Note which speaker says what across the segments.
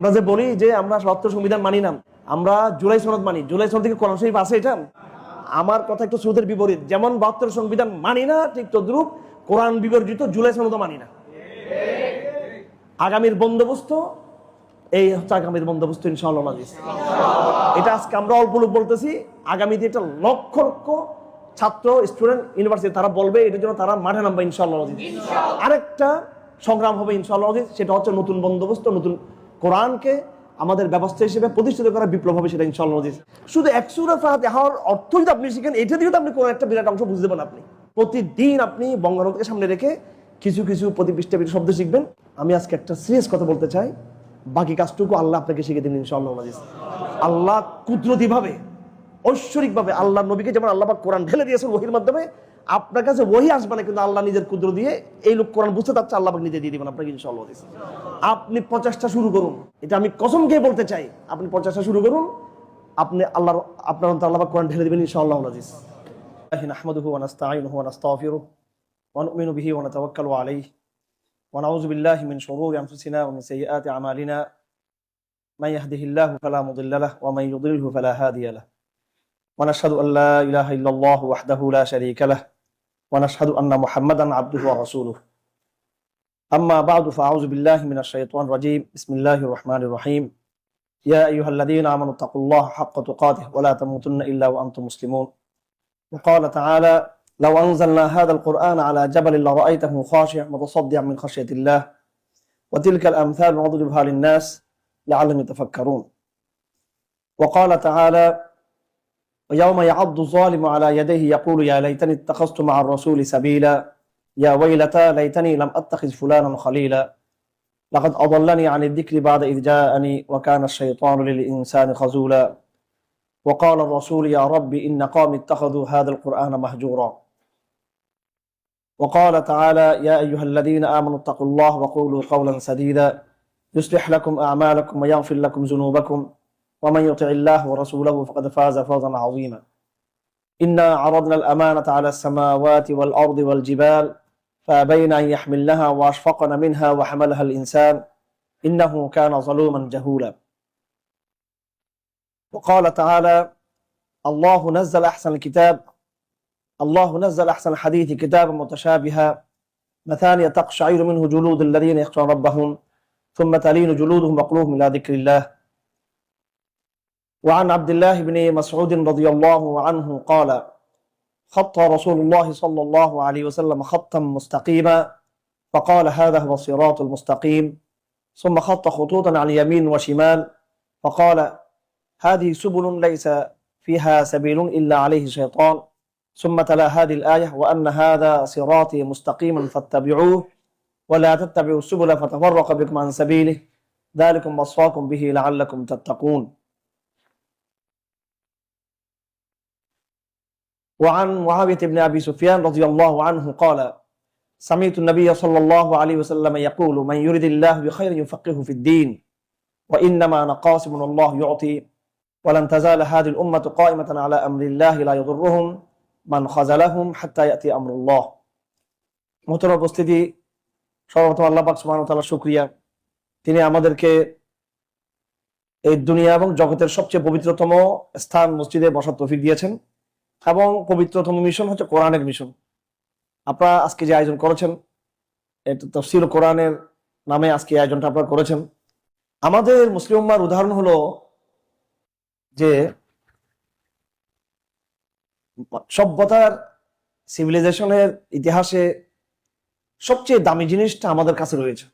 Speaker 1: আমরা যে বলি যে আমরা ৭৭ সংবিধান মানি না, আমরা জুলাই সনদ মানি। জুলাই সনদ থেকে কোরআন শরীফ আছে? এটা আমার কথা একটু সুদের বিপরীত। যেমন ৭২ সংবিধান মানি না, ঠিক তদ্রূপ কোরআন বিবর্জিত জুলাই সনদও মানি না। আগামীর বন্দোবস্ত এই হচ্ছে আগামীর বন্দোবস্ত ইনশাআল্লাহ। এটা আজকে আমরা অল্প লোক বলতেছি, আগামীতে এটা লক্ষ লক্ষ ছাত্র, স্টুডেন্ট, ইউনিভার্সিটি তারা বলবে, এটার জন্য তারা মাঠে নামবে ইনশাআল্লাহ। আরেকটা সংগ্রাম হবে ইনশাআল্লাহ, সেটা হচ্ছে নতুন বন্দোবস্ত, নতুন কোরআনকে আমাদের ব্যবস্থা হিসেবে প্রতিষ্ঠিত করা বিপ্লব হবে, সেটা ইনশাআল্লাহ। শুধু এক সূরা ফাতিহার অর্থ যদি আপনি শিখেন, এটা দিয়ে তো আপনি কোন একটা বিরাট অংশ বুঝতে পারেন। আপনি প্রতিদিন আপনি বঙ্গবন্ধুকে সামনে রেখে কিছু কিছু প্রতি পৃষ্ঠা শব্দ শিখবেন। আমি আজকে একটা সিরিয়াস কথা বলতে চাই, বাকি কাজটুকু আল্লাহ আপনাকে শিখে দিন ইনশাআল্লাহ। আল্লাহ কুদরতি ভাবে, ঐশ্বরিক ভাবে আল্লাহ নবীকে যেমন আল্লাহ পাক কোরআন ঢেলে দিয়েছেন ওহীর মাধ্যমে, আপনার কাছে ওহী আসবে না, কিন্তু আল্লাহ নিজের কুদরত দিয়ে এই লোক কোরআন বুঝতে চাচ্ছে, আল্লাহ পাক নিজে দিয়ে দিবেন আপনাকে ইনশাআল্লাহ। আপনি প্রচেষ্টা শুরু করুন, এটা আমি কসম খেয়ে বলতে চাই, আপনি প্রচেষ্টা শুরু করুন, আপনি আপনার অন্তরে আল্লাহ পাক কোরআন ঢেলে দিবেন ইনশাআল্লাহ। নাহমাদুহু ওয়া নাস্তাঈনুহু ওয়া নাস্তাগফিরুহু ওয়া নু'মিনু বিহি ওয়া নাতাওয়াক্কালু আলাইহি ওয়া নাউযু বিল্লাহি মিন শুরুরি আনফুসিনা ওয়া মিন সাইয়্যাতি আমালিনা মান ইয়াহদিহিল্লাহু ফালা মুদিল্লা লাহু ওয়া মান ইউদ্লিলহু ফালা হাদিয়া লাহু ওয়া নাশহাদু আল লা ইলাহা ইল্লাল্লাহু ওয়াহদাহু লা শারীকা লাহু ওয়া নাশহাদু আন্না মুহাম্মাদান আবদুহু ওয়া রাসূলুহু। আম্মা বা'দু ফাআউযু বিল্লাহি মিনাশ শাইতানির রাজীম। বিসমিল্লাহির রাহমানির রাহিম। ইয়া আইয়ুহাল্লাযীনা আমানুত্তাকুল্লাহা হাক্কা তুকাতিহি ওয়া লা তামুতুন্না ইল্লা ওয়া আনতুম মুসলিমুন। ওয়া ক্বালা তাআলা লাউ আনজালনা হাযাল কুরআনা আলা জাবালিন লারাআইতাহু খাশি'আন মুতাসাদ্দি'আন মিন খাশিয়াতিল্লাহ ওয়া তিলকাল আমসালু নাদরিবুহা লিন-নাস লা'আল্লাহুম ইয়াতাফাক্কারুন। ওয়া ক্বালা তাআলা ويوم يعض الظالم على يديه يقول يا ليتني اتخذت مع الرسول سبيلا يا ويلتى ليتني لم أتخذ فلانا خليلا لقد أضلني عن الذكر بعد إذ جاءني وكان الشيطان للإنسان خذولا وقال الرسول يا رب إن قومي اتخذوا هذا القرآن مهجورا. وقال تعالى يا أيها الذين آمنوا اتقوا الله وقولوا قولا سديدا يصلح لكم أعمالكم ويغفر لكم ذنوبكم ومن يطع الله ورسوله فقد فاز فوزا عظيما. إنا عرضنا الأمانة على السماوات والأرض والجبال فأبين أن يحملنها وأشفقن منها وحملها الإنسان إنه كان ظلوما جهولا. وقال تعالى الله نزل أحسن الكتاب الله نزل أحسن الحديث كتابا متشابها مثانية تقشعر منه جلود الذين يخشون ربهم ثم تلين جلودهم وقلوبهم إلى ذكر الله. وعن عبد الله بن مسعود رضي الله عنه قال خط رسول الله صلى الله عليه وسلم خطا مستقيما فقال هذا هو الصراط المستقيم ثم خط خطوطا عن يمين وشمال فقال هذه سبل ليس فيها سبيل إلا عليه شيطان ثم تلا هذه الآية وأن هذا صراطي مستقيما فاتبعوه ولا تتبعوا السبل فتفرق بكم عن سبيله ذلكم وصاكم به لعلكم تتقون. وعن معاوية بن أبي سفيان رضي الله عنه قال سمعت النبي صلى الله عليه وسلم يقول من يرد الله بخير يفقهه في الدين وإنما أنا قاسم الله يعطي ولن تزال هذه الأمة قائمة على أمر الله لا يضرهم من خذلهم حتى يأتي أمر الله. মোহতারাম উপস্থিতি, সর্বপ্রথম আল্লাহ পাক সুবহানাহু ওয়া তাআলার শুকরিয়া, তিনি আমাদেরকে এই দুনিয়া এবং জগতের সবচেয়ে পবিত্রতম স্থান মসজিদে বসার তৌফিক দিয়েছেন এবং পবিত্রতম মিশন হচ্ছে কোরআনের মিশন। আপনারা আজকে যে আয়োজন করেছেন, এটা তাফসীর কোরআনের নামে আজকে আয়োজনটা আপনারা করেছেন। আমাদের মুসলিম উম্মাহর উদাহরণ হলো যে সভ্যতার, সিভিলাইজেশনের ইতিহাসে সবচেয়ে দামি জিনিসটা আমাদের কাছে রয়েছে,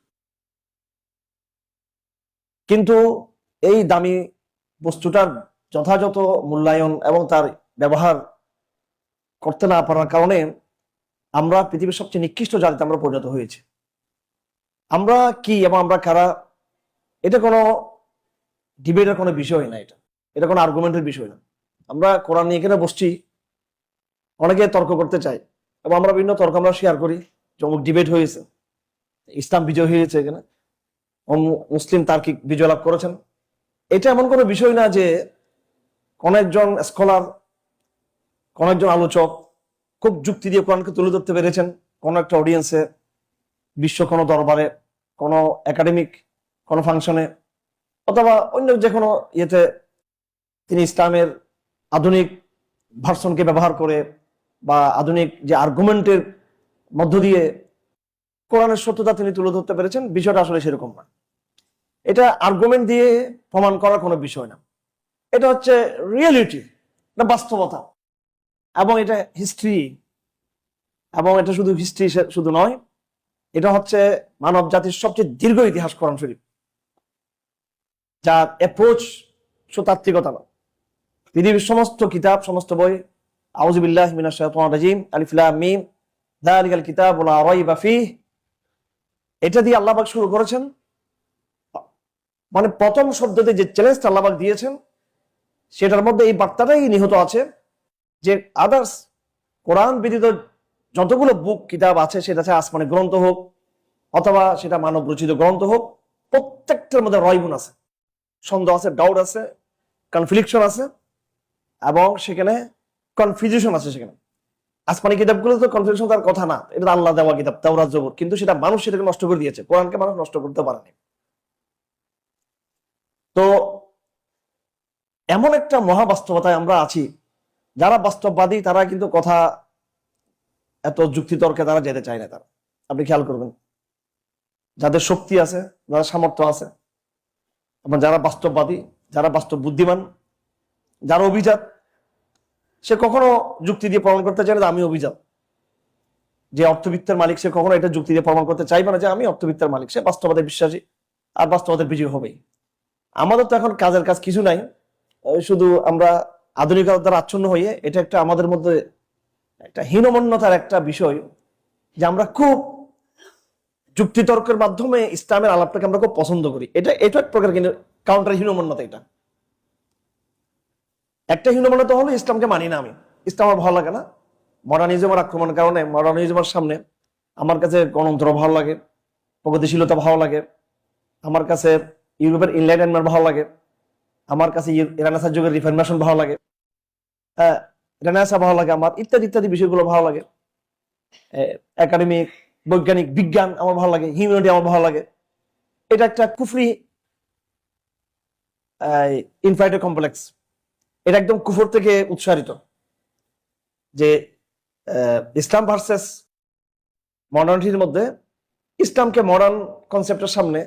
Speaker 1: কিন্তু এই দামি বস্তুটার যথাযথ মূল্যায়ন এবং তার ব্যবহার করতে না পারার কারণে আমরা পৃথিবীর সবচেয়ে নিকৃষ্ট জাতিতে আমরা পরিণত হয়েছি। আমরা কি এবং আমরা কারা, এটা কোনো ডিবেটের কোনো বিষয় না, এটা কোনো আর্গুমেন্টের বিষয় না। আমরা কোরআন নিয়ে এখানে বসছি, অনেকে তর্ক করতে চাই এবং আমরা বিভিন্ন তর্ক আমরা শেয়ার করি, যেমন ডিবেট হয়েছে, ইসলাম বিজয় হয়েছে, এখানে মুসলিম তার্কিক বিজয় লাভ করেছেন। এটা এমন কোনো বিষয় না যে কোন একজন স্কলার, কোন একজন আলোচক খুব যুক্তি দিয়ে কোরআনকে তুলে ধরতে পেরেছেন কোন একটা অডিয়েন্সে, বিশ্ব কোনো দরবারে, কোনো একাডেমিক কোনো ফাংশনে, অথবা অন্য যে কোনো ইয়েতে তিনি ইসলামের আধুনিক ভার্সনকে ব্যবহার করে বা আধুনিক যে আর্গুমেন্টের মধ্য দিয়ে কোরআনের সত্যতা তিনি তুলে ধরতে পেরেছেন। বিষয়টা আসলে সেরকম না। এটা আর্গুমেন্ট দিয়ে প্রমাণ করার কোনো বিষয় না, এটা হচ্ছে রিয়েলিটি, না বাস্তবতা, এবং এটা হিস্ট্রি। এবং এটা শুধু হিস্ট্রি শুধু নয়, এটা হচ্ছে মানব জাতির সবচেয়ে দীর্ঘ ইতিহাস কোরআন শরীফ, যার অ্যাপ্রোচ সুতাত্ত্বিকতা না। পৃথিবীর সমস্ত কিতাব, সমস্ত বই, আউযু বিল্লাহি মিনাশ শাইতানির রাজিম, আলিফ লাম মিম যালিকাল কিতাবু লা রাইবা ফীহ, এটা দিয়ে আল্লাহ পাক শুরু করেছেন। মানে প্রথম শব্দতে যে চ্যালেঞ্জটা আল্লাহ পাক দিয়েছেন, সেটার মধ্যে এই বার্তাটাই নিহিত আছে যে আদার্স কোরআন ব্যতীত যতগুলো বুক কিতাব আছে, সেটা আছে আসমানি গ্রন্থ হোক অথবা সেটা মানব রচিত গ্রন্থ হোক, প্রত্যেকটার মধ্যে রয়বুন আছে, সন্দেহ আছে, ডাউট আছে, কনফ্লিকশন আছে, এবং সেখানে কনফিউশন আছে। সেখানে আসমানি কিতাবগুলো তো কনফিউশন তার কথা না, এটা আল্লাহ দেওয়া কিতাব, তাওরাত জবুর, কিন্তু সেটা মানুষ সেটাকে নষ্ট করে দিয়েছে। কোরআনকে মানুষ নষ্ট করতে পারেনি। তো এমন একটা মহাবাস্তবতায় আমরা আছি, যারা বাস্তববাদী তারা কিন্তু কথা এত যুক্তিতর্কে তারা যেতে চায় না। তারা, আপনি খেয়াল করবেন, যাদের শক্তি আছে, যারা সামর্থ্য আছে, এবং যারা বাস্তববাদী, যারা বাস্তব বুদ্ধিমান, যারা অভিজাত, সে কখনো যুক্তি দিয়ে প্রমাণ করতে চায় না যে আমি অভিজাত। যে অর্থবিত্তের মালিক, সে কখনো এটা যুক্তি দিয়ে প্রমাণ করতে চাইবে না যে আমি অর্থবিত্তের মালিক। সে বাস্তবতায় বিশ্বাসী, আর বাস্তবতার বিজয় হবেই। আমাদের তো এখন কাজের কাজ কিছু নাই, শুধু আমরা আধুনিকতার দ্বারা আচ্ছন্ন হয়ে, এটা একটা আমাদের মধ্যে একটা হীনমন্যতার একটা বিষয় যে আমরা খুব যুক্তিতর্কের মাধ্যমে ইসলামের আলাপটাকে আমরা খুব পছন্দ করি। এটা এটা এক প্রকার কিন্তু কাউন্টার হীনমন্যতা। এটা একটা হীনমন্যতা হলো ইসলামকে মানি না আমি, ইসলাম আমার ভালো লাগে না। মডার্নিজমের আক্রমণের কারণে, মডার্নিজমের সামনে আমার কাছে গণতন্ত্র ভালো লাগে, প্রগতিশীলতা ভালো লাগে, আমার কাছে ইউরোপের এনলাইটেনমেন্ট ভালো লাগে, আমার কাছে রেনেসাঁ যুগের রিফরমেশন ভালো লাগে, হ্যাঁ রেনেসাঁ ভালো লাগে আমার, ইত্যাদি ইত্যাদি বিষয়গুলো ভালো লাগে। একাডেমিক, বৈজ্ঞানিক, বিজ্ঞান আমার ভালো লাগে, হিউম্যানিটি আমার ভালো লাগে। এটা একটা কুফরি ইনফাইটেড কমপ্লেক্স, এটা একদম কুফর থেকে উৎসারিত যে ইসলাম ভার্সেস মডার্নিটির মধ্যে ইসলামকে মডার্ন কনসেপ্টের সামনে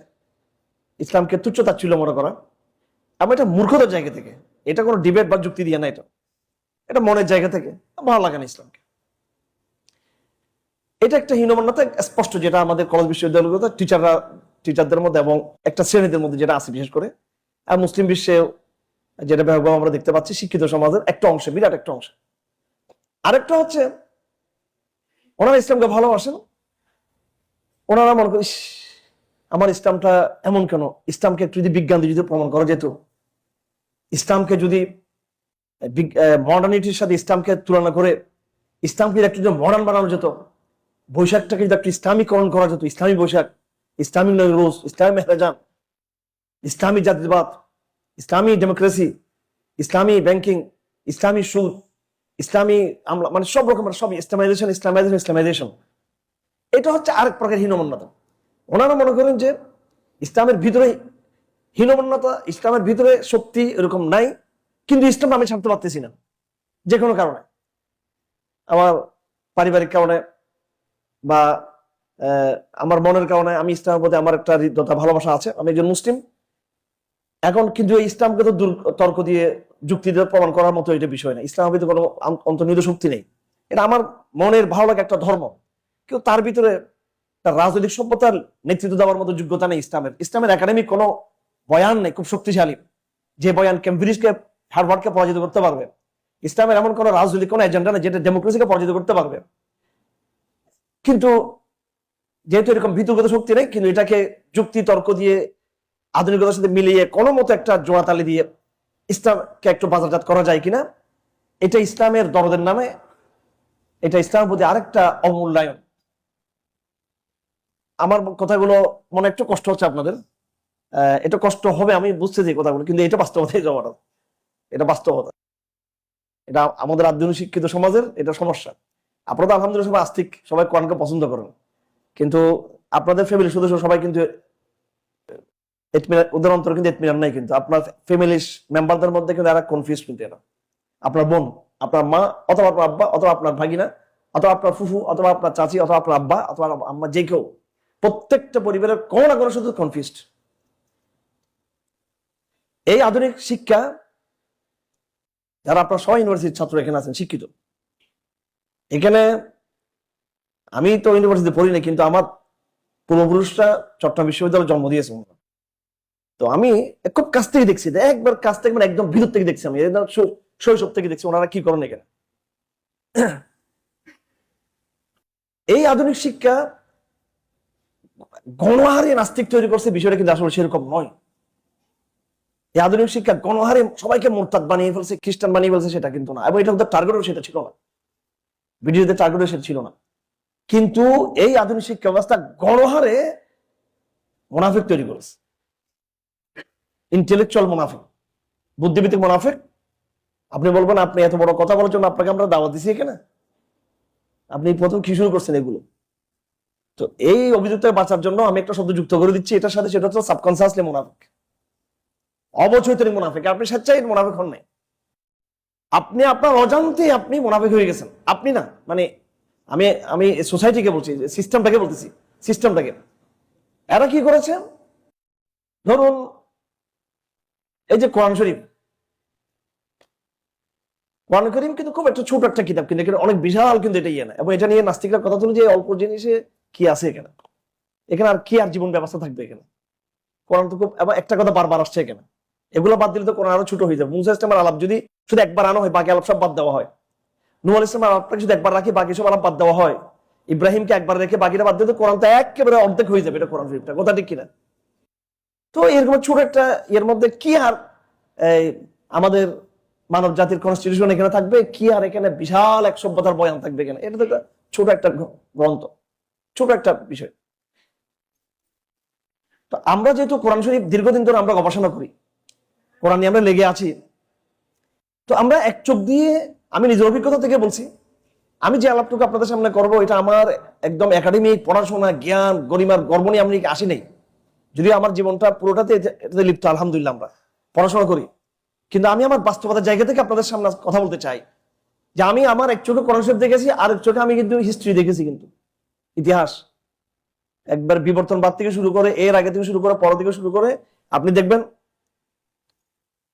Speaker 1: ইসলামকে তুচ্ছ তাচ্ছিল্য মনে করা, এবং এটা মূর্খতার জায়গা থেকে, এটা কোনো ডিবেট বা যুক্তি দিয়ে না, এটা মনের জায়গা থেকে ভালো লাগে না ইসলামকে। এটা একটা হীনমন্যতা স্পষ্ট, যেটা আমাদের কলেজ বিশ্ববিদ্যালয়গুলোতে টিচারদের মধ্যে এবং একটা শ্রেণীদের মধ্যে যেটা আছে, বিশেষ করে আর মুসলিম বিশ্বে যেটা ব্যাপকভাবে আমরা দেখতে পাচ্ছি, শিক্ষিত সমাজের একটা অংশ, বিরাট একটা অংশ। আরেকটা হচ্ছে ওনারা ইসলামকে ভালোবাসেন, ওনারা মনে করেন আমার ইসলামটা এমন কেন, ইসলামকে একটু যদি বিজ্ঞান দিয়ে যদি প্রমাণ করা যেত, ইসলামকে যদি মডার্নিটির সাথে ইসলামকে তুলনা করে ইসলামকে একটু যদি মডার্ন বানানো যেত, বৈশাখটাকে যদি একটু ইসলামীকরণ করা যেত, ইসলামী বৈশাখ, ইসলামী নৈরোজ, ইসলামী মেহরাজান, ইসলামী জাতীয়বাদ, ইসলামী ডেমোক্রেসি, ইসলামী ব্যাংকিং, ইসলামী সুদ, ইসলামী আমলা, মানে সব রকমের সব ইসলামাইজেশন ইসলামাইজেশন ইসলামাইজেশন। এটা হচ্ছে আরেক প্রকার হীনমন্যতা। ওনারা মনে করেন যে ইসলামের ভিতরে হীনমন্যতা, ইসলামের ভিতরে শক্তি এরকম নাই, কিন্তু ইসলাম আমি ছাড়তে পারতেছি না, যে কোনো কারণে, আমার পারিবারিক কারণে বা আমার মনের কারণে। আমি ইসলামের প্রতি আমার একটা হৃদ্যতা, ভালোবাসা আছে, আমি একজন মুসলিম। এখন কিন্তু এই ইসলামকে তো তর্ক দিয়ে, যুক্তি দিয়ে প্রমাণ করার মতো এটা বিষয় না। ইসলামের ভিতরে কোনো অন্তর্নিহিত শক্তি নেই, এটা আমার মনের ভালো লাগে একটা ধর্ম, কিন্তু তার ভিতরে তার রাজনৈতিক সভ্যতার নেতৃত্ব দেওয়ার মতো যোগ্যতা নেই ইসলামের একাডেমিক কোনো বয়ান নেই খুব শক্তিশালী, যে বয়ান কেমব্রিজকে, হার্ভার্ডকে পরাজিত করতে পারবে। ইসলামের এমন কোনো রাজনৈতিক কোনো এজেন্ডা নেই যেটা ডেমোক্রেসিকে পরাজিত করতে পারবে। কিন্তু যেহেতু এরকম বিতর্কিত শক্তি নেই, কিন্তু এটাকে যুক্তি তর্ক দিয়ে আধুনিকতার সাথে মিলিয়ে কোনো মতো একটা জোড়াতালি দিয়ে ইসলামকে একটু বাজারজাত করা যায় কিনা, এটা ইসলামের দরদের নামে, এটা ইসলামের প্রতি আরেকটা অমূল্যায়ন। আমার কথাগুলো মনে একটু কষ্ট হচ্ছে আপনাদের, এটা কষ্ট হবে আমি বুঝতে চাই কথাগুলো, কিন্তু এটা বাস্তবতাই জমাটা, এটা বাস্তবতা, এটা আমাদের আধুনিক শিক্ষিত সমাজের এটা সমস্যা। আপনারা তো আলহামদুলিল্লাহ সবাই আস্তিক, সবাই কোরআনকে পছন্দ করেন, কিন্তু আপনাদের ফ্যামিলির সদস্য সবাই কিন্তু ইতমিনান, ওদের অন্তরে কিন্তু ইতমিনান নাই। কিন্তু আপনার ফ্যামিলি মেম্বারদের মধ্যে কিন্তু এরা কনফিউজ, কিন্তু এরা আপনার বোন, আপনার মা, অথবা আপনার আব্বা, অথবা আপনার ভাগিনা, অথবা আপনার ফুফু, অথবা আপনার চাচি, অথবা আপনার আব্বা, অথবা আম্মা, যে কেউ, প্রত্যেকটা পরিবারের কোনো না কোনো শুধু কনফিউজড। এই আধুনিক শিক্ষা, যারা আপনার সবাই ইউনিভার্সিটির ছাত্র এখানে আছেন, শিক্ষিত, এখানে আমি তো ইউনিভার্সিটিতে পড়ি না, কিন্তু আমার পূর্বপুরুষরা চট্টগ্রাম বিশ্ববিদ্যালয়ে জন্ম দিয়েছে। তো আমি খুব কাছ থেকে দেখছি, একবার কাছ থেকে, মানে একদম ভিতর থেকে দেখছি, আমি শৈশব থেকে দেখছি ওনারা কি করেন এখানে। এই আধুনিক শিক্ষা গণহারে নাস্তিক তৈরি করছে, বিষয়টা কিন্তু আসলে সেরকম নয়। এই আধুনিক শিক্ষা গণহারে সবাইকে মোরতাদ বানিয়ে ফেলছে, খ্রিস্টান বানিয়ে ফেলছে, সেটা কিন্তু না। এবং এটা ওদের টার্গেটও সেটা ছিল না, ভিডিওতে টার্গেটও সেটা ছিল না। কিন্তু এই আধুনিক শিক্ষা ব্যবস্থা গণহারে মুনাফিক তৈরি করেছে, ইন্টেলেকচুয়াল মুনাফিক, বুদ্ধিভিত্তিক মুনাফিক। আপনি বলবেন আপনি এত বড় কথা বলার জন্য আপনাকে আমরা দাওয়াত দিছি এখানে, আপনি প্রথম কি শুরু করছেন এগুলো। তো এই অভিযোগ থেকে বাঁচার জন্য আমি একটা শব্দ যুক্ত করে দিচ্ছি এটার সাথে, সেটা হচ্ছে সাবকনসিয়াসলি মুনাফিক, অবচেতনিক মুনাফিক। আপনি স্বেচ্ছায় মুনাফিক হন নাই, আপনি আপনার অজান্তে আপনি মুনাফিক হয়ে গেছেন। আপনি না, মানে আমি আমি সোসাইটিকে বলছি, সিস্টেমটাকে বলতেছি, সিস্টেমটাকে। এরা কি করেছে, ধরুন এই যে কোরআন শরীফ, কোরআন করিম কিন্তু খুব একটা ছোট একটা কিতাব, কিন্তু অনেক বিশাল, কিন্তু এটা ইয়ে না। এবং এটা নিয়ে নাস্তিকরা কথা তুলে যে অল্প জিনিসে কি আছে এখানে, এখানে আর কি আর জীবন ব্যবস্থা থাকবে এখানে। কোরআন তো খুব, এবং একটা কথা বারবার আসছে এখানে, এগুলো বাদ দিলে তো কোরআন আরো ছোট হয়ে যাবে। মুসা ইসলামের আলাপ যদি শুধু একবার আনা হয়, বাকি আলাপ সব বাদ দেওয়া হয়। নূহ আলাইহিস সালামের আলাপটাকে যদি একবার রাখি, বাকি সব আলাপ বাদ দেওয়া হয়। ইব্রাহিমকে একবার রেখে বাকিটা বাদ দিলে কোরআন তো একেবারে অর্ধেক হয়ে যাবে, এটা কোরআন শরীফটা, কথা ঠিক কিনা? তো এরকম ছোট একটা এর মধ্যে কি আর আমাদের মানব জাতির কনস্টিটিউশন এখানে থাকবে, কি আর এখানে বিশাল এক সভ্যতার বয়ান থাকবে এখানে? এটা তো ছোট একটা গ্রন্থ, ছোট একটা বিষয়। তো আমরা যেহেতু কোরআন শরীফ দীর্ঘদিন ধরে আমরা গবেষণা করি, কোরআন নিয়ে আমরা লেগে আছি, তো আমরা এক চোখ দিয়ে, আমি নিজের অভিজ্ঞতা থেকে বলছি, আমি যে আলাপটুকু আপনাদের সামনে করবো, এটা আমার একদম একাডেমিক পড়াশোনা, জ্ঞান, গরিমার গর্ব নিয়ে আমি আসি নেই। যদিও আমার জীবনটা পুরোটাতে এটাতে লিপ্ত, আলহামদুলিল্লাহ, আমরা পড়াশোনা করি। কিন্তু আমি আমার বাস্তবতার জায়গা থেকে আপনাদের সামনে কথা বলতে চাই, যে আমি আমার এক চোখে কোরআন শরীফ দেখেছি, আর এক চোখে আমি কিন্তু হিস্ট্রি দেখেছি, কিন্তু ইতিহাস একবার বিবর্তনবাদ থেকে শুরু করে, এর আগে থেকে শুরু করে, পর থেকে শুরু করে, আপনি দেখবেন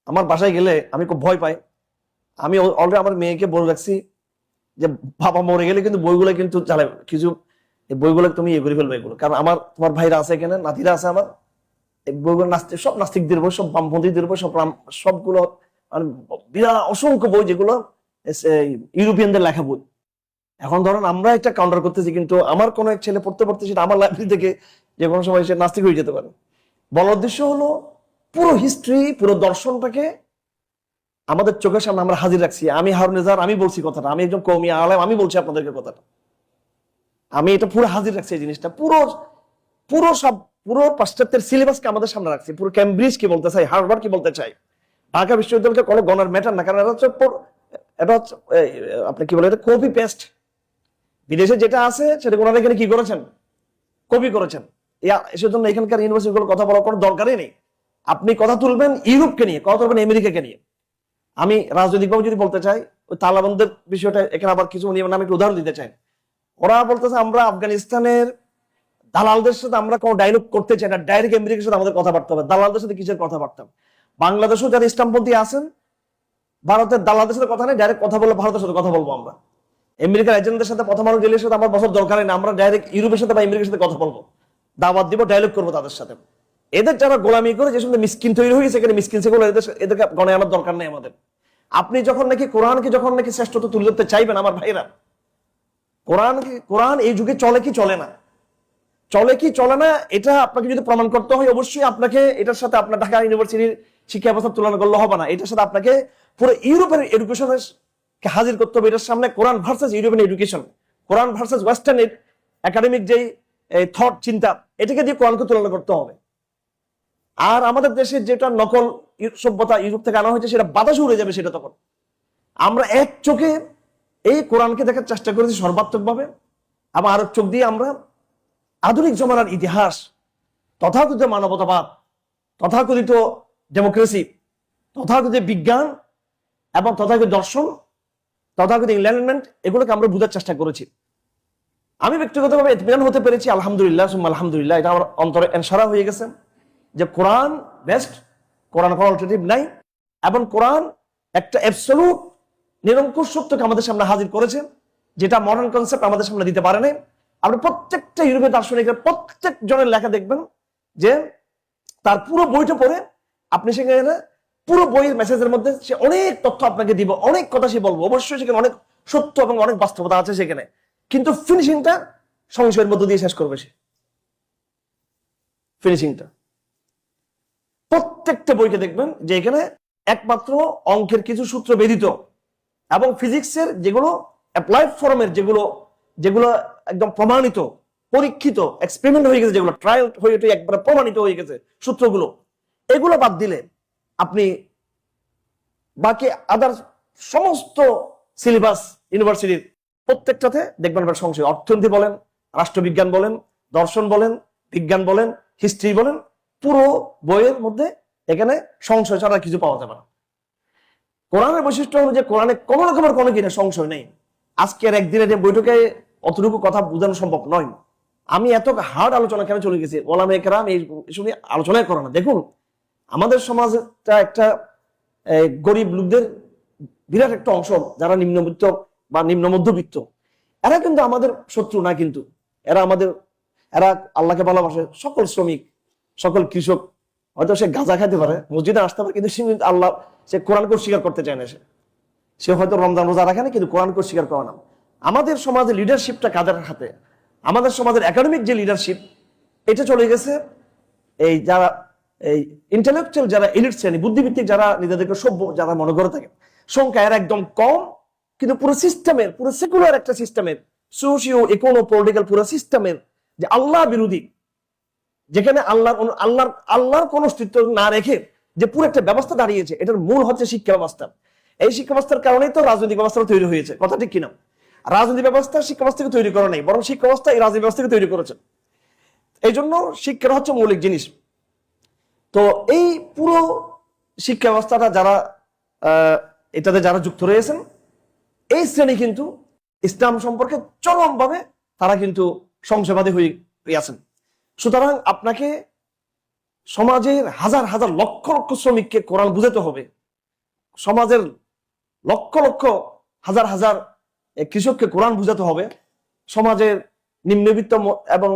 Speaker 1: আমার বাসায় গেলে আমি খুব ভয় পাই। আমি অলরেডি আমার মেয়েকে বলে রাখছি যে বাবা মরে গেলে কিন্তু বইগুলো কিন্তু চালাই কিছু, এই বইগুলো তুমি ইয়ে করে ফেলবে এগুলো, কারণ আমার তোমার ভাইরা আছে এখানে, নাতিরা আছে আমার, এই বইগুলো নাস্তিক, সব নাস্তিকদের বই, সব বামপন্থীদের বই, সবগুলো বিরাট অসংখ্য বই, যেগুলো ইউরোপিয়ানদের লেখা বই। এখন ধরেন আমরা একটা কাউন্টার করতেছি, কিন্তু আমার কোনো এক ছেলে পড়তে পড়তে সেটা আমার লাইব্রেরি থেকে যে কোনো সময় সে নাস্তিক হয়ে যেতে পারে। বলার উদ্দেশ্য হলো পুরো হিস্ট্রি, পুরো দর্শনটাকে আমাদের চোখের সামনে আমরা হাজির রাখছি। আমি হারুন রেজার, আমি বলছি কথাটা, আমি একজন কওমি আলেম, আমি বলছি আপনাদেরকে কথাটা, আমি এটা পুরো হাজির রাখছি। এই জিনিসটা পুরো পুরো সব পুরো পাশ্চাত্যের সিলেবাসকে আমাদের সামনে রাখছি, পুরো ক্যামব্রিজ কি বলতে চাই, হার্ভার্ড কি বলতে চাই, ঢাকা বিশ্ববিদ্যালয়কে কোনো গণার ম্যাটার না, কারণ এটা হচ্ছে আপনি কি বলে, এটা কপি পেস্ট। বিদেশে যেটা আছে সেটা ওনারা এখানে কি করেছেন, কপি করেছেন। সেজন্য এখানকার ইউনিভার্সিটিগুলোর কথা বলার কোনো দরকারই নেই। আপনি কথা তুলবেন ইউরোপকে নিয়ে, কথা তুলবেন আমেরিকাকে নিয়ে। আমি রাজনৈতিকভাবে যদি বলতে চাই, ওই তালেবানদের বিষয়টা এখানে আবার কিছু নিয়ে আমি একটু উদাহরণ দিতে চাই। ওরা বলতেছে আমরা আফগানিস্তানের দালালদের সাথে আমরা কোনো ডায়লগ করতে চাই না, ডাইরেক্ট আমেরিকার সাথে আমাদের কথাবার্তা হবে। দালালদের সাথে কিসের কথাবার্তা? বাংলাদেশেও যারা ইসলামপন্থী আছেন, ভারতের দালালদের সাথে কথা নেই, ডাইরেক্ট কথা বলে ভারতের সাথে কথা বলবো আমরা। আমেরিকার এজেন্টদের সাথে, প্রথম আলো ডেলির সাথে আমার বছর দরকার নেই, আমরা ডাইরেক্ট ইউরোপের সাথে বা আমেরিকার সাথে কথা বলবো, দাওয়াত দিব, ডায়লগ করবো তাদের সাথে। এদের যারা গোলামি করে যে সময় মিসকিন তৈরি হয়েছে, এখানে মিসকিন সেগুলো এদেরকে গণে আনার দরকার নেই আমাদের। আপনি যখন নাকি কোরআনকে যখন নাকি শ্রেষ্ঠত্ব তুলে ধরতে চাইবেন, আমার ভাইরা, কোরআন এই যুগে চলে কি চলে না, চলে কি চলে না, এটা আপনাকে যদি প্রমাণ করতে হয়, অবশ্যই আপনাকে এটার সাথে আপনার ঢাকা ইউনিভার্সিটির শিক্ষা ব্যবস্থা তুলনা করলে হবে না। এটার সাথে আপনাকে পুরো ইউরোপের এডুকেশনের হাজির করতে হবে। এটার সামনে কোরআন ভার্সেস ইউরোপিয়ান এডুকেশন, কোরআন ভার্সেস ওয়েস্টার্ন একাডেমিক যে থট, চিন্তা, এটাকে দিয়ে কোরআনকে তুলনা করতে হবে। আর আমাদের দেশের যেটা নকল সভ্যতা ইউরোপ থেকে আনা হয়েছে, সেটা বাতাসে উড়ে যাবে। সেটা তখন আমরা এক চোখে এই কোরআনকে দেখার চেষ্টা করেছি সর্বাত্মকভাবে, আবার আরেক চোখ দিয়ে আমরা আধুনিক জমানার ইতিহাস, তথাকথিত মানবতাবাদ, তথাকথিত ডেমোক্রেসি, তথাকথিত বিজ্ঞান এবং তথাকথিত দর্শন, তথাকথিত এনলাইটমেন্ট, এগুলোকে আমরা বোঝার চেষ্টা করেছি। আমি ব্যক্তিগতভাবে ইতমিনান হতে পেরেছি, আলহামদুলিল্লাহ সুম্মা আলহামদুলিল্লাহ। এটা আমার অন্তরে এনশারা হয়ে গেছে যে কোরআন বেস্ট, কোরআন কোনো অল্টারনেটিভ নাই, এবং কোরআন একটা অ্যাবসলিউট নিরঙ্কুশ সত্যকে আমাদের সামনে হাজির করেছে, যেটা মডার্ন কনসেপ্ট আমাদের সামনে দিতে পারে নাই। আপনি প্রত্যেকটা ইউরোপীয় দার্শনিকের প্রত্যেক জনের লেখা দেখবেন যে তার পুরো বইটা পড়ে আপনি সেখানে পুরো বইয়ের মেসেজের মধ্যে সে অনেক তথ্য আপনাকে দিব, অনেক কথা সে বলবো, অবশ্যই সেখানে অনেক সত্য এবং অনেক বাস্তবতা আছে সেখানে, কিন্তু ফিনিশিংটা সংশয়ের মধ্য দিয়ে শেষ করবে সে। ফিনিশিংটা প্রত্যেকটা বইকে দেখবেন যে এখানে একমাত্র অঙ্কের কিছু সূত্র বেদিত এবং ফিজিক্সের যেগুলো অ্যাপ্লাইড ফর্মের যেগুলো একদম প্রমাণিত, পরীক্ষিত, এক্সপেরিমেন্ট হয়ে গেছে, যেগুলো ট্রায়াল হয়ে একবার প্রমাণিত হয়ে গেছে সূত্রগুলো, এগুলো বাদ দিলে আপনি বাকি আদার সমস্ত সিলেবাস ইউনিভার্সিটির প্রত্যেকটাতে দেখবেন আপনার সংশয়। অর্থনীতি বলেন, রাষ্ট্রবিজ্ঞান বলেন, দর্শন বলেন, বিজ্ঞান বলেন, হিস্ট্রি বলেন, পুরো বইয়ের মধ্যে এখানে সংশয় ছাড়া কিছু পাওয়া যাবে না। কোরআনের বৈশিষ্ট্য হলো যে কোরআনে কোনো রকমের কোনো কিনা সংশয় নেই। আজকের একদিনের বৈঠকে অতটুকু কথা বোঝানো সম্ভব নয়। আমি এত হার্ড আলোচনা কেন চলে গেছি, ওলামা একরাম এই শুনে আলোচনায় করে না। দেখুন, আমাদের সমাজটা একটা গরিব লোকদের বিরাট একটা অংশ, যারা নিম্নবিত্ত বা নিম্ন মধ্যবিত্ত, এরা কিন্তু আমাদের শত্রু না, কিন্তু এরা আল্লাহকে ভালোবাসে। সকল শ্রমিক, সকল কৃষক, হয়তো সে গাঁজা খাইতে পারে, মসজিদে আসতে পারে, কিন্তু সে কোরআনকে স্বীকার করতে চায় না। সে হয়তো রমজান রোজা রাখে না, কিন্তু কোরআনকে স্বীকার করে না। আমাদের সমাজের লিডারশিপটা কাদের হাতে? আমাদের সমাজের একাডেমিক যে লিডারশিপ, এটা চলে গেছে এই যারা এই ইন্টেলেকচুয়াল, যারা এলিট শ্রেণী, বুদ্ধিভিত্তিক, যারা নিজেদেরকে সভ্য যারা মনে করে থাকে, সংখ্যা এর একদম কম, কিন্তু পুরো সিস্টেমের, পুরো সেকুলার একটা সিস্টেমের, সোশিও ইকোনো পলিটিক্যাল পুরো সিস্টেমের যে আল্লাহ বিরোধী, যেখানে আল্লাহর কোন অস্তিত্ব না রেখে যে পুরো একটা ব্যবস্থা দাঁড়িয়েছে, এটার মূল হচ্ছে শিক্ষা ব্যবস্থা। এই শিক্ষা ব্যবস্থার কারণেই তো রাজনৈতিক ব্যবস্থা তৈরি হয়েছে, কথা ঠিক কিনা? রাজনৈতিক ব্যবস্থা শিক্ষা ব্যবস্থাকে তৈরি করে নাই, বরং শিক্ষা ব্যবস্থা এই রাজনৈতিক ব্যবস্থাকে তৈরি করেছে। এই জন্য শিক্ষাটা হচ্ছে মৌলিক জিনিস। তো এই পুরো শিক্ষা ব্যবস্থাটা এটাতে যারা যুক্ত রয়েছেন, এই শ্রেণী কিন্তু ইসলাম সম্পর্কে চরমভাবে তারা কিন্তু সংশয়বাদী হয়ে আছেন। সুতরাং আপনাকে সমাজের হাজার হাজার লক্ষ লক্ষ শ্রমিককে কোরআন বুঝাতে হবে, সমাজের লক্ষ লক্ষ হাজার হাজার কৃষককে কোরআন বুঝাতে হবে, সমাজের নিম্নবিত্ত এবং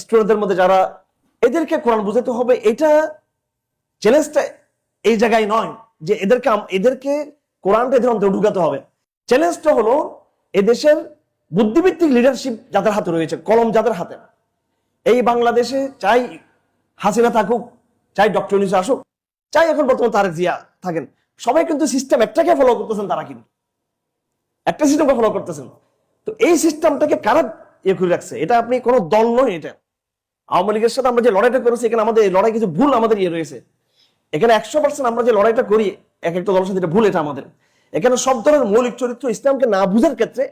Speaker 1: স্টুডেন্টদের মধ্যে যারা, এদেরকে কোরআন বুঝাতে হবে। এটা চ্যালেঞ্জটা এই জায়গায় নয় যে এদেরকে কোরআনটা এদের অন্তরে ঢুকাতে হবে। চ্যালেঞ্জটা হলো এদেশের বুদ্ধিভিত্তিক লিডারশিপ যাদের হাতে রয়েছে, কলম যাদের হাতে, এই বাংলাদেশে চাই হাসিনা থাকুক, চাই ডক্টর ইউনূস আসুক, চাই এখন বর্তমান তারেক জিয়া থাকেন, সবাই কিন্তু সিস্টেম একটাকে ফলো করতেছেন, তারা কিন্তু একটা সিস্টেমকে ফলো করতেছেন। তো এই সিস্টেমটাকে কারা করে রাখছে? এটা আপনি কোনো দল নয়, এটা আওয়ামী লীগের সাথে আমরা যে লড়াইটা করেছি, এখানে আমাদের লড়াই কিছু ভুল আমাদের রয়েছে। এখানে 100% আমরা যে লড়াইটা করি এক একটা দলের সাথে, এটা ভুল, এটা আমাদের। এখানে সব ধরনের মৌলিক চরিত্র ইসলামকে না বুঝার ক্ষেত্রে,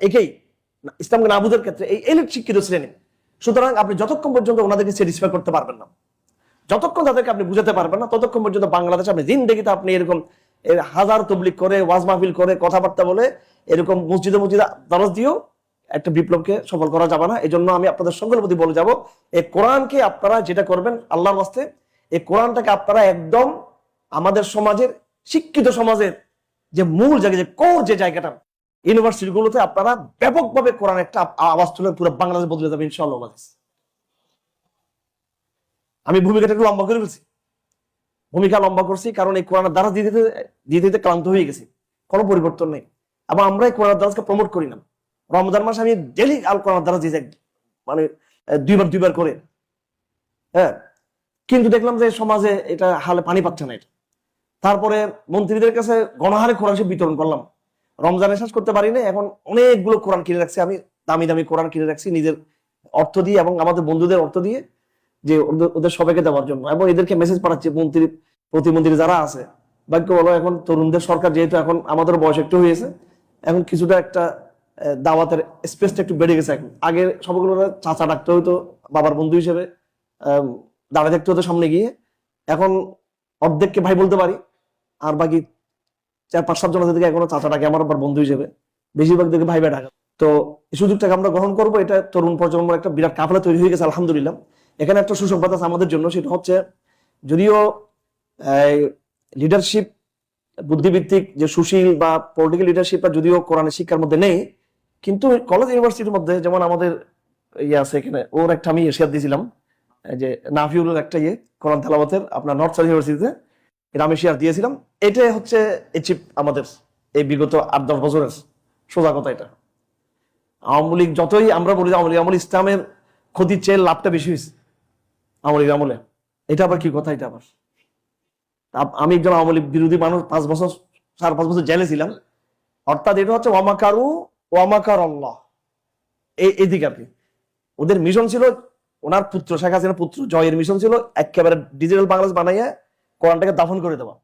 Speaker 1: ইসলামকে না বুঝার ক্ষেত্রে এই এলিট শিক্ষিত শ্রেণী। সুতরাং আপনি যতক্ষণ পর্যন্ত ওনাদেরকে স্যাটিসফাই করতে পারবেন না, যতক্ষণ তাদেরকে আপনি বুঝাতে পারবেন না, ততক্ষণ পর্যন্ত বাংলাদেশে আপনি জিন্দেগিতে আপনি এরকম হাজার তবলিগ করে, ওয়াজ মাহফিল করে, কথাবার্তা বলে, এরকম মসজিদে দরজ দিয়েও একটা বিপ্লবকে সফল করা যাবে না। এই জন্য আমি আপনাদের সকলের প্রতি বলে যাব, এই কোরআনকে আপনারা যেটা করবেন আল্লাহর ওয়াস্তে, এই কোরআনটাকে আপনারা একদম আমাদের সমাজের, শিক্ষিত সমাজের যে মূল জায়গা, যে কোর যে জায়গাটা, ইউনিভার্সিটি গুলোতে আপনারা ব্যাপকভাবে কোরআন একটা আওয়াজ তুলে পুরো বাংলাদেশ বদলে যাবে ইনশাআল্লাহ। আমি ভূমিকাটা একটু লম্বা করে ফেলছি, ভূমিকা লম্বা করছি কারণ এই কোরআনের দ্বারা দিতে ক্লান্ত হয়ে গেছি, কোনো পরিবর্তন নেই। এবং আমরা এই কোরআন দ্বারাকে প্রমোট করি না। রমজান মাসে আমি ডেলি আল কোরআন দ্বারা দিয়ে যাই, মানে দুইবার করে, হ্যাঁ, কিন্তু দেখলাম যে সমাজে এটা হালে পানি পাচ্ছে না। এটা তারপরে মন্ত্রীদের কাছে গণহারে কোরআন বিতরণ করলাম, রমজানে শেষ করতে পারি না, এখন অনেকগুলো কোরআন কিনে রাখছি আমি, দামি দামি কোরআন কিনে রাখছি নিজের অর্থ দিয়ে এবং আমাদের বন্ধুদের অর্থ দিয়ে, যে ওদের সবাইকে দেওয়ার জন্য। এবং এদেরকে মেসেজ পাঠাচ্ছি, প্রতিমন্ত্রী যারা আছে, ভাগ্য বলো এখন তরুণদের সরকার, যেহেতু এখন আমাদের বয়স একটু হয়েছে, এখন কিছুটা একটা দাওয়াতের স্পেসটা একটু বেড়ে গেছে। এখন আগে সবগুলো চাচা ডাকতে হইতো, বাবার বন্ধু হিসেবে দাঁড়িয়ে থাকতে হতো সামনে গিয়ে, এখন অর্ধেককে ভাই বলতে পারি, আর বাকি 4-5-7 জনের থেকে এখনো চাচা ডাকে আমার আবার বন্ধু হিসেবে, বেশিরভাগ থেকে ভাই ভাই ডাকা। তো এই সুযোগটাকে আমরা গ্রহণ করবো, এটা তরুণ প্রজন্মের একটা বিরাট কাফেলা তৈরি হয়ে গেছে আলহামদুলিল্লাহ। এখানে একটা সুসংবাদ আছে আমাদের জন্য, সেটা হচ্ছে যদিও লিডারশিপ বুদ্ধিভিত্তিক যে সুশীল বা পলিটিক্যাল লিডারশিপটা যদিও কোরআনের শিক্ষার মধ্যে নেই, কিন্তু কলেজ ইউনিভার্সিটির মধ্যে যেমন আমাদের ইয়ে আছে, এখানে ওর একটা আমি এশিয়ার দিয়েছিলাম, যে নাফিউলের একটা ইয়ে কোরআন তেলাওয়াতের আপনার নর্থ সাউথ ইউনিভার্সিটিতে, এটা আমি শেয়ার দিয়েছিলাম। এটা হচ্ছে অ্যাচিভ আমাদের এই বিগত 8-10 বছরের সোজা কথা। এটা আওয়ামী লীগ যতই আমরা বলি আওয়ামী লীগ ইসলামের ক্ষতির চেয়ে লাভটা বেশি হয়েছে আওয়ামী লীগ আমলে। এটা আবার কি কথা? এটা আবার আমি একজন আওয়ামী লীগ বিরোধী মানুষ, 5 বছর 4-5 বছর জেলে ছিলাম। অর্থাৎ এটা হচ্ছে ওয়ামাকারু ওয়ামাকার আল্লাহ, এই দিক আর কি। ওদের মিশন ছিল, ওনার পুত্র শেখ হাসিনার পুত্র জয়ের মিশন ছিল একেবারে ডিজিটাল বাংলাদেশ বানাইয়া কোরআনটাকে দাফন করে দেওয়া।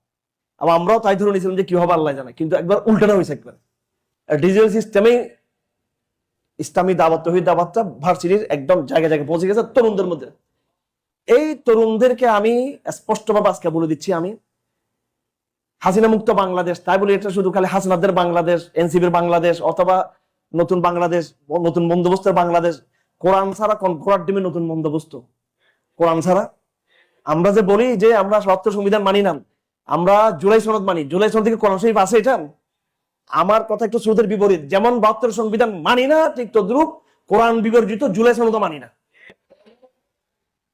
Speaker 1: আবার আমরাও তাই ধরে নিয়েছিলাম যে কি হবে আল্লাহ জানে, কিন্তু একবার উল্টানো হয়েছে। একবার ডিজিটাল সিস্টেমে ইসলামী দাওয়াত তৌহিদ দাওয়াতটা ভার্সিটির একদম জায়গায় জায়গায় পৌঁছে গেছে তরুণদের মধ্যে। এই তরুণদেরকে আমি স্পষ্টভাবে আজকে বলে দিচ্ছি, আমি হাসিনা মুক্ত বাংলাদেশ তাই বলি এটা শুধু খালি হাসিনাদের বাংলাদেশ, এনসিবির বাংলাদেশ অথবা নতুন বাংলাদেশ, নতুন বন্দোবস্তের বাংলাদেশ। কোরআন ছাড়া কনকরার ডিমের নতুন বন্দোবস্ত, কোরআন ছাড়া। আমরা যে বলি যে আমরা ৭২ সংবিধান মানি না, আমরা জুলাই সনদ মানি। জুলাই সনদ থেকে কোরআন শরীফ আছে, এটা আমার কথা একটু স্রোতের বিপরীত। যেমন ৭২ সংবিধান মানি না, ঠিক তদ্রুপ কোরআন বিবর্জিত জুলাই সনদ মানি না।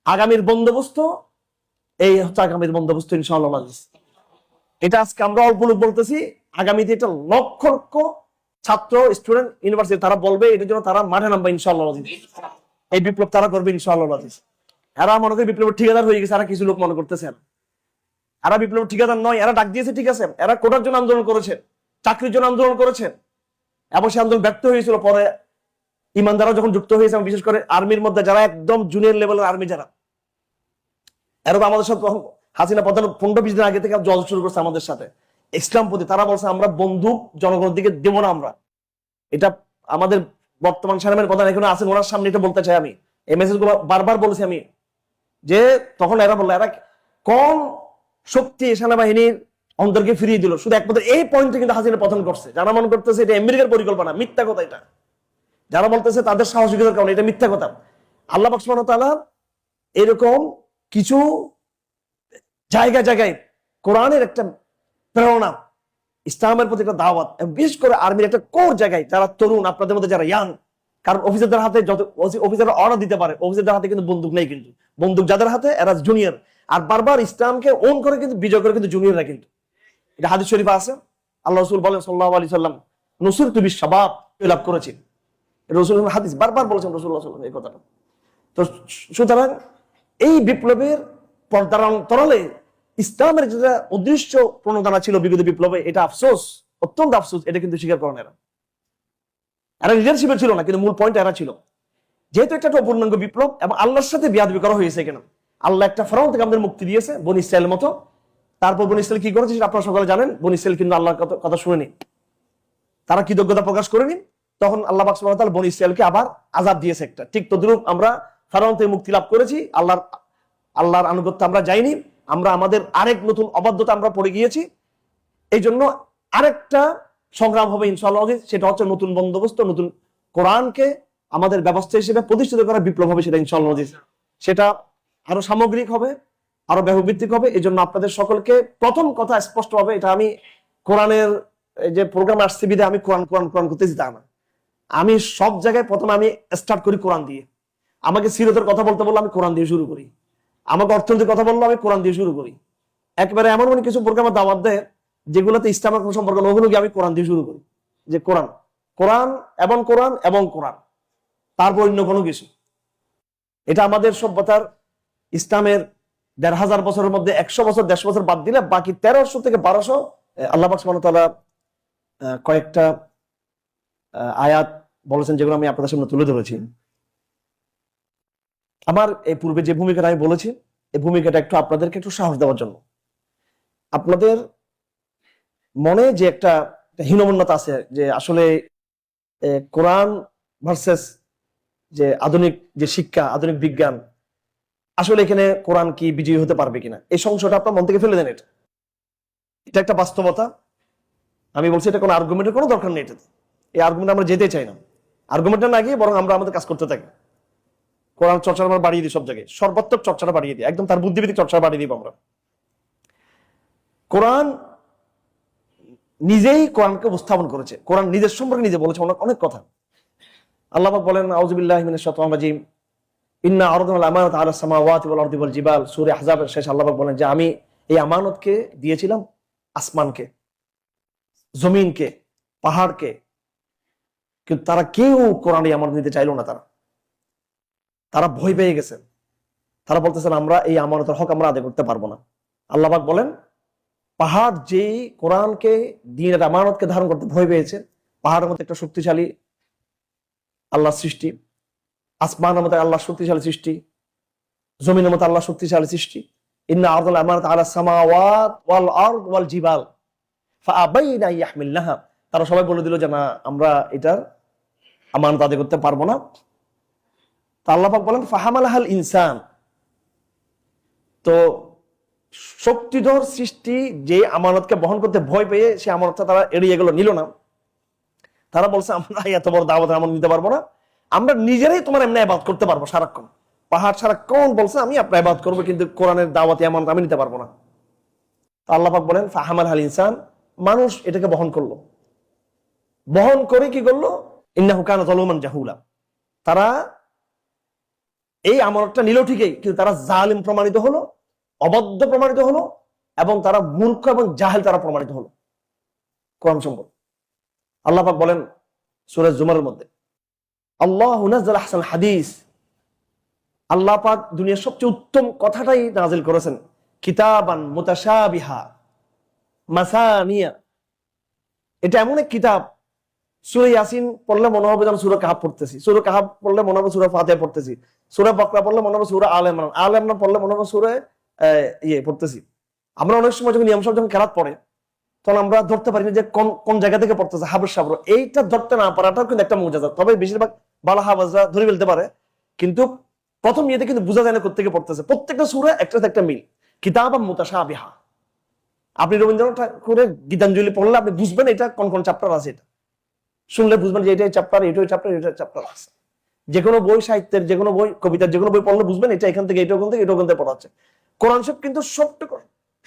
Speaker 1: আগামীর বন্দোবস্ত এই হচ্ছে আগামীর বন্দোবস্ত ইনশাআল্লাহ। এটা আজকে আমরা অল্প লোক বলতেছি, আগামীতে এটা লক্ষ লক্ষ ছাত্র স্টুডেন্ট ইউনিভার্সিটি তারা বলবে, এটার জন্য তারা মাঠে নামবে ইনশাআল্লাহ। এই বিপ্লব তারা করবে ইনশাআল্লাহ। এরা মনে করে বিপ্লবের ঠিকাদার হয়ে গেছে, এরা কিছু লোক মনে করতেছেন এরা বিপ্লবের ঠিকাদার নয়। এরা ডাক দিয়েছে, ঠিক আছে, এরা কোটার জন্য আন্দোলন করেছে, চাকরির জন্য আন্দোলন করেছেন, এবং সে আন্দোলন ব্যর্থ হয়েছিল। পরে ইমানদাররা যখন যুক্ত হয়েছে, বিশেষ করে আর্মির মধ্যে যারা একদম জুনিয়র লেভেলের আর্মি যারা, এরা তো আমাদের সাথে হাসিনা প্রধান 15-20 দিন আগে থেকে জল শুরু করছে আমাদের সাথে ইসলাম প্রতি। তারা বলছে আমরা বন্দুক জনগণের দিকে দেবো না। আমরা এটা আমাদের বর্তমান সেনাবাহিনীর প্রধান এখানে আছেন, ওনার সামনে এটা বলতে চাই আমি। এই মেসেজ গুলো বারবার বলেছি আমি, যে তখন এরা বললো এরা কোন শক্তি সেনাবাহিনীর অন্তরকে ফিরিয়ে দিল, শুধু একমাত্র এই পয়েন্টে কিন্তু হাসিনা পতন করছে। যারা মনে করতেছে এটা আমেরিকার পরিকল্পনা, মিথ্যা কথা। এটা যারা বলতেছে তাদের সাহসিকতার কারণে, এটা মিথ্যা কথা। আল্লাহ পাক সুবহানাহু ওয়া তাআলা এরকম কিছু জায়গায় জায়গায় কোরআনের একটা প্রেরণা, ইসলামের প্রতি একটা দাওয়াত, বিশেষ করে আর্মির একটা কোর জায়গায় যারা তরুণ, আপনাদের মধ্যে যারা ইয়াং, কারণ অফিসারদের হাতে যত অফিসাররা অর্ডার দিতে পারে, অফিসারদের হাতে কিন্তু বন্দুক নেই। কিন্তু বন্দুক যাদের হাতে এরা জুনিয়র, আর বারবার ইসলামকে ওন করে কিন্তু বিজয় করে কিন্তু জুনিয়ররা। কিন্তু এটা হাদিস শরীফে আছে, আল্লাহ রাসূল বলেন সাল্লাল্লাহু আলাইহি সাল্লাম, নুসিরতু বিশ-শাবাব, লাভ করেছি। রাসূল হাদিস বারবার বলেছেন রাসূলুল্লাহ সাল্লাল্লাহু আলাইহি ওয়াসাল্লাম এই কথাটা। তো সুতরাং এই বিপ্লবের পর্দার তরলে ইসলামের যেটা অদৃশ্য প্রণোদনা ছিল বিগত বিপ্লবে, এটা আফসোস, অত্যন্ত আফসোস, এটা কিন্তু স্বীকার করেন এরা। এরা লিডারশিপে ছিল না, কিন্তু মূল পয়েন্ট এরা ছিল। যেহেতু একটা অপূর্ণাঙ্গ বিপ্লব এবং আল্লাহর সাথে বিয়াদবি করা হয়েছে, কেন আল্লাহ একটা ফেরাউন থেকে আমাদের মুক্তি দিয়েছে বনী ইসরাইলের মতো। তারপর বনী ইসরাইল কি করেছে সেটা আপনারা সকলে জানেন। বনী ইসরাইল কিন্তু আল্লাহর কথা শুনেনি, তারা কৃতজ্ঞতা প্রকাশ করেনি। তখন আল্লাহ পাক সুবহানাহু ওয়া তাআলা বনী ইসরাইলকে আবার আযাব দিয়েছে একটা। ঠিক তদ্রুপ আমরা ফেরাউন থেকে মুক্তি লাভ করেছি, আল্লাহর আনুগত্য আমরা যাইনি, আমরা আমাদের আরেক নতুন অবাধ্যতা আমরা পড়ে গিয়েছি। এই জন্য আরেকটা সংগ্রাম হবে ইনশাআল্লাহ, সেটা হচ্ছে নতুন বন্দোবস্ত, নতুন কোরআনকে আমাদের ব্যবস্থা হিসেবে প্রতিষ্ঠিত করা বিপ্লব হবে সেটা ইনশাআল্লাহ। সেটা আরো সামগ্রিক হবে, আরো ব্যাপকভিত্তিক হবে। এই জন্য আপনাদের সকলকে প্রথম কথা স্পষ্ট হবে, এটা আমি কোরআনের যে প্রোগ্রাম আসছে বিদে আমি কোরআন কোরআন কোরআন করতেছি তা না। আমি সব জায়গায় প্রথমে আমি স্টার্ট করি কোরআন দিয়ে। আমাকে সিরাতের কথা বলতে বললে আমি কোরআন দিয়ে শুরু করি, আমাকে অর্থনীতির কথা বললো আমি কোরআন দিয়ে শুরু করি। একেবারে এমন মানে কিছু প্রোগ্রামে দাওয়াত দেয় যেগুলোতে ইসলামের কোনো সম্পর্ক না, ওগুলো আমি কোরআন দিয়ে শুরু করি, যে কোরআন কোরআন এবং কোরআন এবং কোরআন, তারপর অন্য কোনো কিছু। এটা আমাদের সভ্যতার ইসলামের ১৫০০ বছরের মধ্যে ১০০ বছর ১৫০ বছর বাদ দিলে বাকি ১৩০০ থেকে ১২০০ আল্লাহ পাক সুবহানাহু ওয়া তাআলা কয়েকটা আয়াত বলেছেন, যেগুলো আমি আপনাদের সামনে তুলে ধরেছি। আমার এই পূর্বে যে ভূমিকাটা আমি বলেছি, এই ভূমিকাটা একটু আপনাদেরকে একটু সাহস দেওয়ার জন্য। আপনাদের মনে যে একটা হীনমন্যতা আছে যে আসলে কোরআন ভার্সেস যে আধুনিক যে শিক্ষা, আধুনিক বিজ্ঞান, আসলে এখানে কোরআন কি বিজয়ী হতে পারবে কিনা, এই সংশয়টা আপনার মন থেকে ফেলে দেন। এটা একটা বাস্তবতা। আমি বলছি এটা কোনো আর্গুমেন্টের কোনো দরকার নেই। এটাতে এই আর্গুমেন্ট আমরা যেতে চাই না, আর্গুমেন্টটা না গিয়ে বরং আমরা আমাদের কাজ করতে থাকি। কোরআন চর্চা আমরা বাড়িয়ে দিই, সব জায়গায় সর্বাত্মক চর্চাটা বাড়িয়ে দিই, একদম তার বুদ্ধিভিত্তিক চর্চা বাড়িয়ে দিব আমরা। কোরআন নিজেই কোরআনকে উপস্থাপন করেছে, কোরআন নিজের সম্পর্কে নিজে বলেছে অনেক কথা। আল্লাহ পাক বলেন, আউযু বিল্লাহি মিনাশ শাইতানির রাজিম, ইন্না আরাদনাল আমানাতা আলাস সামাওয়াতি ওয়াল আরদি ওয়াল জিবাল। সূরা আহজাবের শেষ আল্লাহ পাক বলেন যে আমি এই আমানতকে দিয়েছিলাম আসমানকে, জমিনকে, পাহাড়কে, কিন্তু তারা কেউ কোরআন এই আমানত নিতে চাইলো না। তারা ভয় পেয়ে গেছেন। তারা বলতেছেন আমরা এই আমানতের হক আমরা আদায় করতে পারবো না। আল্লাহ পাক বলেন, পাহাড় যেই কোরআনকে দ্বীনের আমানতকে ধারণ করতে ভয় পেয়েছে, পাহাড়ের মতো একটা শক্তিশালী আল্লাহর সৃষ্টি, আসমানের মতো আল্লাহর শক্তিশালী সৃষ্টি, জমিনের মতো আল্লাহর শক্তিশালী সৃষ্টি। ইন্না আরদাল আমানাতা আলাস সামাওয়াত ওয়াল আরদ ওয়াল জিবাল ফাআবাইনা ইয়াহমিলনাহা। তারা সবাই বলে দিল যে না, আমরা এটার আমানত আদায় করতে পারবো না। তা আল্লাহ পাক বলেন ফাহামালাহাল ইনসান। তো শক্তিধর সৃষ্টি যে আমানতকে বহন করতে ভয় পেয়ে সে আমানতটা তারা এড়িয়ে গেল, নিল না। তারা বলছে আমরা এত বড় দাওয়াত আমল নিতে পারবো না, আমরা নিজেরাই তোমার এমনি ইবাদত করতে পারবো সারাক্ষণ। পাহাড় সারাক্ষণ বলছে আমি আপনার ইবাদত করবো, কিন্তু কোরআনের দাওয়াতে আমানত আমি নিতে পারবো না। তো আল্লাহ পাক বলেন ফাহামালাহাল ইনসান, মানুষ এটাকে বহন করলো, বহন করে কি করলো, ইন্নাহু কানা যালুমান জাহুলা। তারা এই আমানতটা নিল ঠিকই, কিন্তু তারা জালিম প্রমাণিত হলো, অবদ্ধ প্রমাণিত হলো, এবং তারা মূর্খ এবং জাহেল তারা প্রমাণিত হলো কোরআন সম্পর্কে। আল্লাহ পাক বলেন সূরা জুমারের মধ্যে, আল্লাহু নাযালা আহসানাল হাদিস, আল্লাহ পাক দুনিয়ার সবচেয়ে উত্তম কথাটাই নাজিল করেছেন, কিতাবান মুতাশাবিহা মাসানিয়া। এটা এমন এক কিতাব, সূরা ইয়াসিন পড়লে মনে হবে যেন সূরা কাহাফ পড়তেছি, সূরা কাহাফ পড়লে মনে হবে সূরা ফাতিহা পড়তেছি, সূরা বাকরা পড়লে মনে হবে সূরা আলে ইমরান, আলে ইমরান পড়লে মনে হবে সূরা পড়তেছি। আমরা অনেক সময় যখন ইমাম সাহেব যখন কেরাত পড়ে তখন আমরা ধরতে পারি না যে কোন জায়গা থেকে পড়তেছে, হাবর সাবর। এইটা ধরতে না পারাটাও কিন্তু একটা মুজাজা। তবে বেশিরভাগ বালা হাফেজরা ধরে ফেলতে পারে, কিন্তু প্রথম ইয়েতে কিন্তু বোঝা যায় না কোত্থেকে পড়তেছে। প্রত্যেকটা সূরা একটার সাথে একটা মিল, কিতাবান মুতাশাবিহা। আপনি রবীন্দ্রনাথ ঠাকুরের গীতাঞ্জলি পড়লে আপনি বুঝবেন এটা কোন কোন চ্যাপ্টার আছে, এটা শুনলে বুঝবেন যে এটাই চ্যাপ্টার, এটাই চ্যাপ্টার, এটা চ্যাপ্টার আছে। যে কোনো বই, সাহিত্যের যে কোনো বই, কবিতার যে কোনো বই পড়লে বুঝবেন এটা এখান থেকে, এটা ওখান থেকে, এটা ওখান থেকে পড়াচ্ছে। কোরআন শরীফ কিন্তু সবটুকু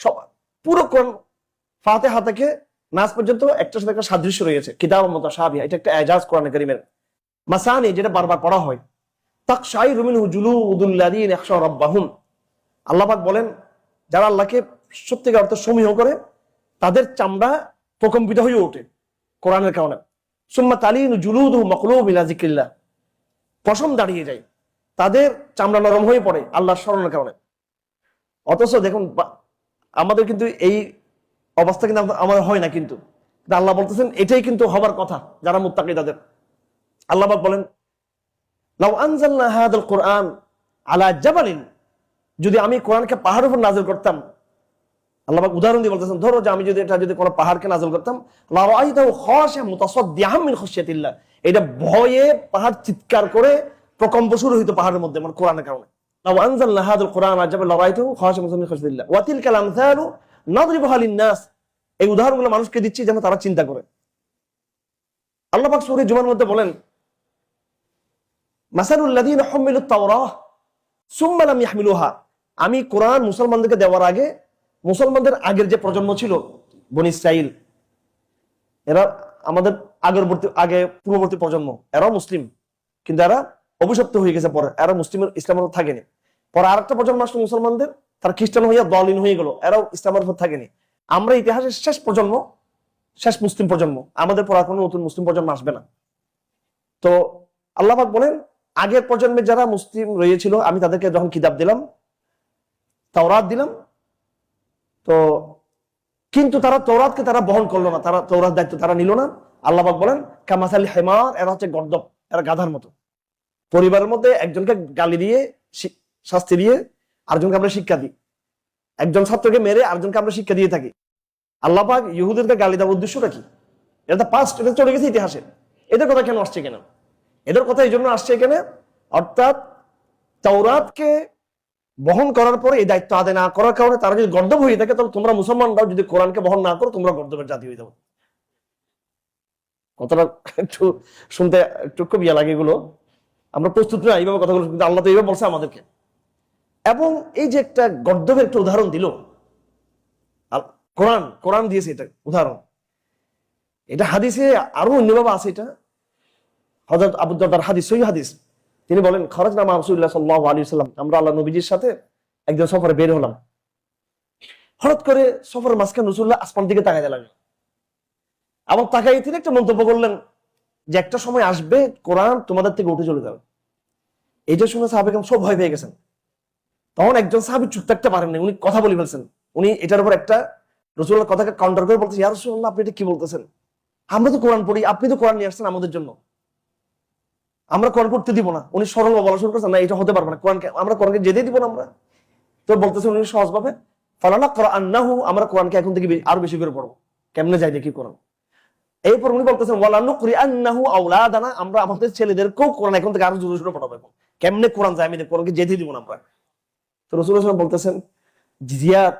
Speaker 1: সব পুরো কোরআন ফাতিহা থেকে নাস পর্যন্ত একটার সাথে একটা সাদৃশ্য রয়েছে। কিতাবান মুতাশাবিহা, এটা একটা এজাজ কোরআন কারীমের। মাসানি, যেটা বারবার পড়া হয়। তাকশাইরু মিনহু জুলুদুল লাযিনা ইয়াখশা রাব্বাহুম। আল্লাহ পাক বলেন যারা আল্লাহকে সত্যিকার অর্থে সমীহ করে তাদের চামড়া প্রকম্পিত হয়ে ওঠে কোরআনের কারণে। সুম্মা তালিনু জুলুদুহুম মাকলুবুম ইলা যিকরিল্লাহ, পশম দাঁড়িয়ে যায়, তাদের চামড়া নরম হয়ে পড়ে আল্লাহর স্মরণের কারণে। অথচ দেখুন আমাদের কিন্তু এই অবস্থা কিন্তু আমাদের হয় না, কিন্তু আল্লাহ বলতেছেন এটাই কিন্তু হবার কথা যারা মুত্তাকি তাদের। আল্লাহ পাক বলেন লাউ আনজালনা হাযাল কুরআন আলা জাবালিন, যদি আমি কোরআনকে পাহাড়ের উপর নাযিল করতাম। আল্লাহ পাক উদাহরণ দিয়ে বলতেছেন, ধরো যে আমি যদি এটা যদি কোনো পাহাড়কে নাযিল করতাম, লা রাআইতাহু খাশিআম মুতাসাদ্দিআম মিন খাশিয়াতিল্লাহ, এটা ভয়ে পাহাড় চিৎকার করে প্রকম্প শুরু হইতো পাহাড়ের মধ্যে, মানে কোরআনের কারণে। লাউ আনজালনা হাযাল কুরআন আলা জাবালিন লা রাআইতাহু খাশিআম মিন খাশিয়াতিল্লাহ ওয়া তিলকাল আমসালু নাদরিবুহা লিন-নাস। এই উদাহরণগুলো মানুষকে দিচ্ছি যেন তারা চিন্তা করে। আল্লাহ পাক সূরা জুমার মধ্যে বলেন মাসালুল লাযীনা হুমিলুত তাওরাহ সুম্মা লাম ইয়াহমিলুহা, আমি কোরআন মুসলমানদেরকে দেওয়ার আগে, মুসলমানদের আগের যে প্রজন্ম ছিল বনী ইসরাইল, এরা আমাদের আগে পূর্ববর্তী প্রজন্ম, এরাও মুসলিম, কিন্তু এরা অভিশপ্ত হয়ে গেছে। পরে এরা মুসলিমের ইসলামের উপর থাকেনি। পরে আরেকটা প্রজন্ম আসলো মুসলমানদের, তারা খ্রিস্টান হইয়া দলিন হয়ে গেল, এরাও ইসলামের উপর থাকেনি। আমরা ইতিহাসের শেষ প্রজন্ম, শেষ মুসলিম প্রজন্ম, আমাদের পর কোনো নতুন মুসলিম প্রজন্ম আসবে না। তো আল্লাহ পাক বলেন আগের প্রজন্মে যারা মুসলিম রয়েছিল আমি তাদেরকে যখন কিতাব দিলাম, তাওরাত দিলাম, তো কিন্তু তারা তাওরাতকে তারা বহন করলো না, তারা তাওরাত দায়িত্ব তারা নিল না। আল্লাহ পাক বলেন কামাসাল হিমার, এরা হচ্ছে গর্দভ, এরা গাধার মতো। পরিবারের মধ্যে একজনকে গালি দিয়ে শাস্তি দিয়ে আরেকজনকে আমরা শিক্ষা দিই, একজন ছাত্রকে মেরে আরেকজনকে আমরা শিক্ষা দিয়ে থাকি। আল্লাহ পাক ইহুদিদেরকে গালি দেওয়ার উদ্দেশ্যটা কি? এটা পাস্ট, এটা চলে গেছে ইতিহাসে। এদের কথা কেন আসছে কেন? এদের কথা এই জন্য আসছে এখানে, অর্থাৎ তাওরাতকে বহন করার পরে এই দায়িত্ব আদায় না করার কারণে তারা যদি গর্দভ হয়ে থাকে, তাহলে তোমরা মুসলমানরাও যদি কোরআনকে বহন না করো, তোমরা গর্দভের জাতি হয়ে যাবো। কথাটা একটু শুনতে একটু খুব ইয়া লাগে, এগুলো আমরা প্রস্তুত না এইভাবে কথাগুলো, কিন্তু আল্লাহ তো এইভাবে বলছে আমাদেরকে। এবং এই যে একটা গর্দভের একটা উদাহরণ দিল কোরআন, কোরআন দিয়েছে এটা উদাহরণ। এটা হাদিসে আরো অন্যভাবে আছে। এটা হযরত আবু দারদার হাদিস, সহিহ হাদিস। তিনি বলেন, খরাজনা মা রাসূলুল্লাহ সাল্লাল্লাহু আলাইহি ওয়াসাল্লাম, আমরা আল্লাহ নবীজির সাথে একদিন সফরে বের হলাম। হঠাৎ করে সফরের মাঝখানে রাসূলুল্লাহ আসমান দিকে তাকাইতে লাগলেন। আবার তাকাই তিনি একটা মন্তব্য করলেন যে একটা সময় আসবে কোরআন তোমাদের থেকে উঠে চলে যাবে। এইটা শুনে সাহাবায়ে কেরাম সব ভয় পেয়ে গেছেন। তখন একজন সাহাবী চুপ থাকতে পারেন না, উনি কথা বলে ফেলছেন। উনি এটার উপর একটা রাসূলুল্লাহর কথাকে কাউন্টার করে বলতেছেন, ইয়া রাসূলুল্লাহ, আপনি এটা কি বলতেছেন? আমরা তো কোরআন পড়ি, আপনি তো কোরআন নিয়ে আসছেন আমাদের জন্য, আমরা কোরআন পড়তে দিব না। উনি সরল বলা শুরু করছেন, না এটা হতে পারবে না, কোরআনকে আমরা কোরআনকে যেতে দিব না আমরা। তো বলতেছেন উনি সহজভাবে, ফালানা করান্নাহু, আমরা কোরআনকে এখন থেকে আরো বেশি করে পড়বো। কেমনে যাই দেখি কোরআন। এরপর উনি বলতেছেন ওয়ালা নুকরিআন্নাহু আওলাদানা, আমরা আমাদের ছেলেদেরকেও কোরআন এখন থেকে আরো জোরে জোরে পড়াবো। কেমনে কোরআন যায়, আমি কোরআনকে যেতে দিব না আমরা। তো রাসূলুল্লাহ সাল্লাল্লাহু আলাইহি ওয়াসাল্লাম বলতেছেন, জিয়াদ,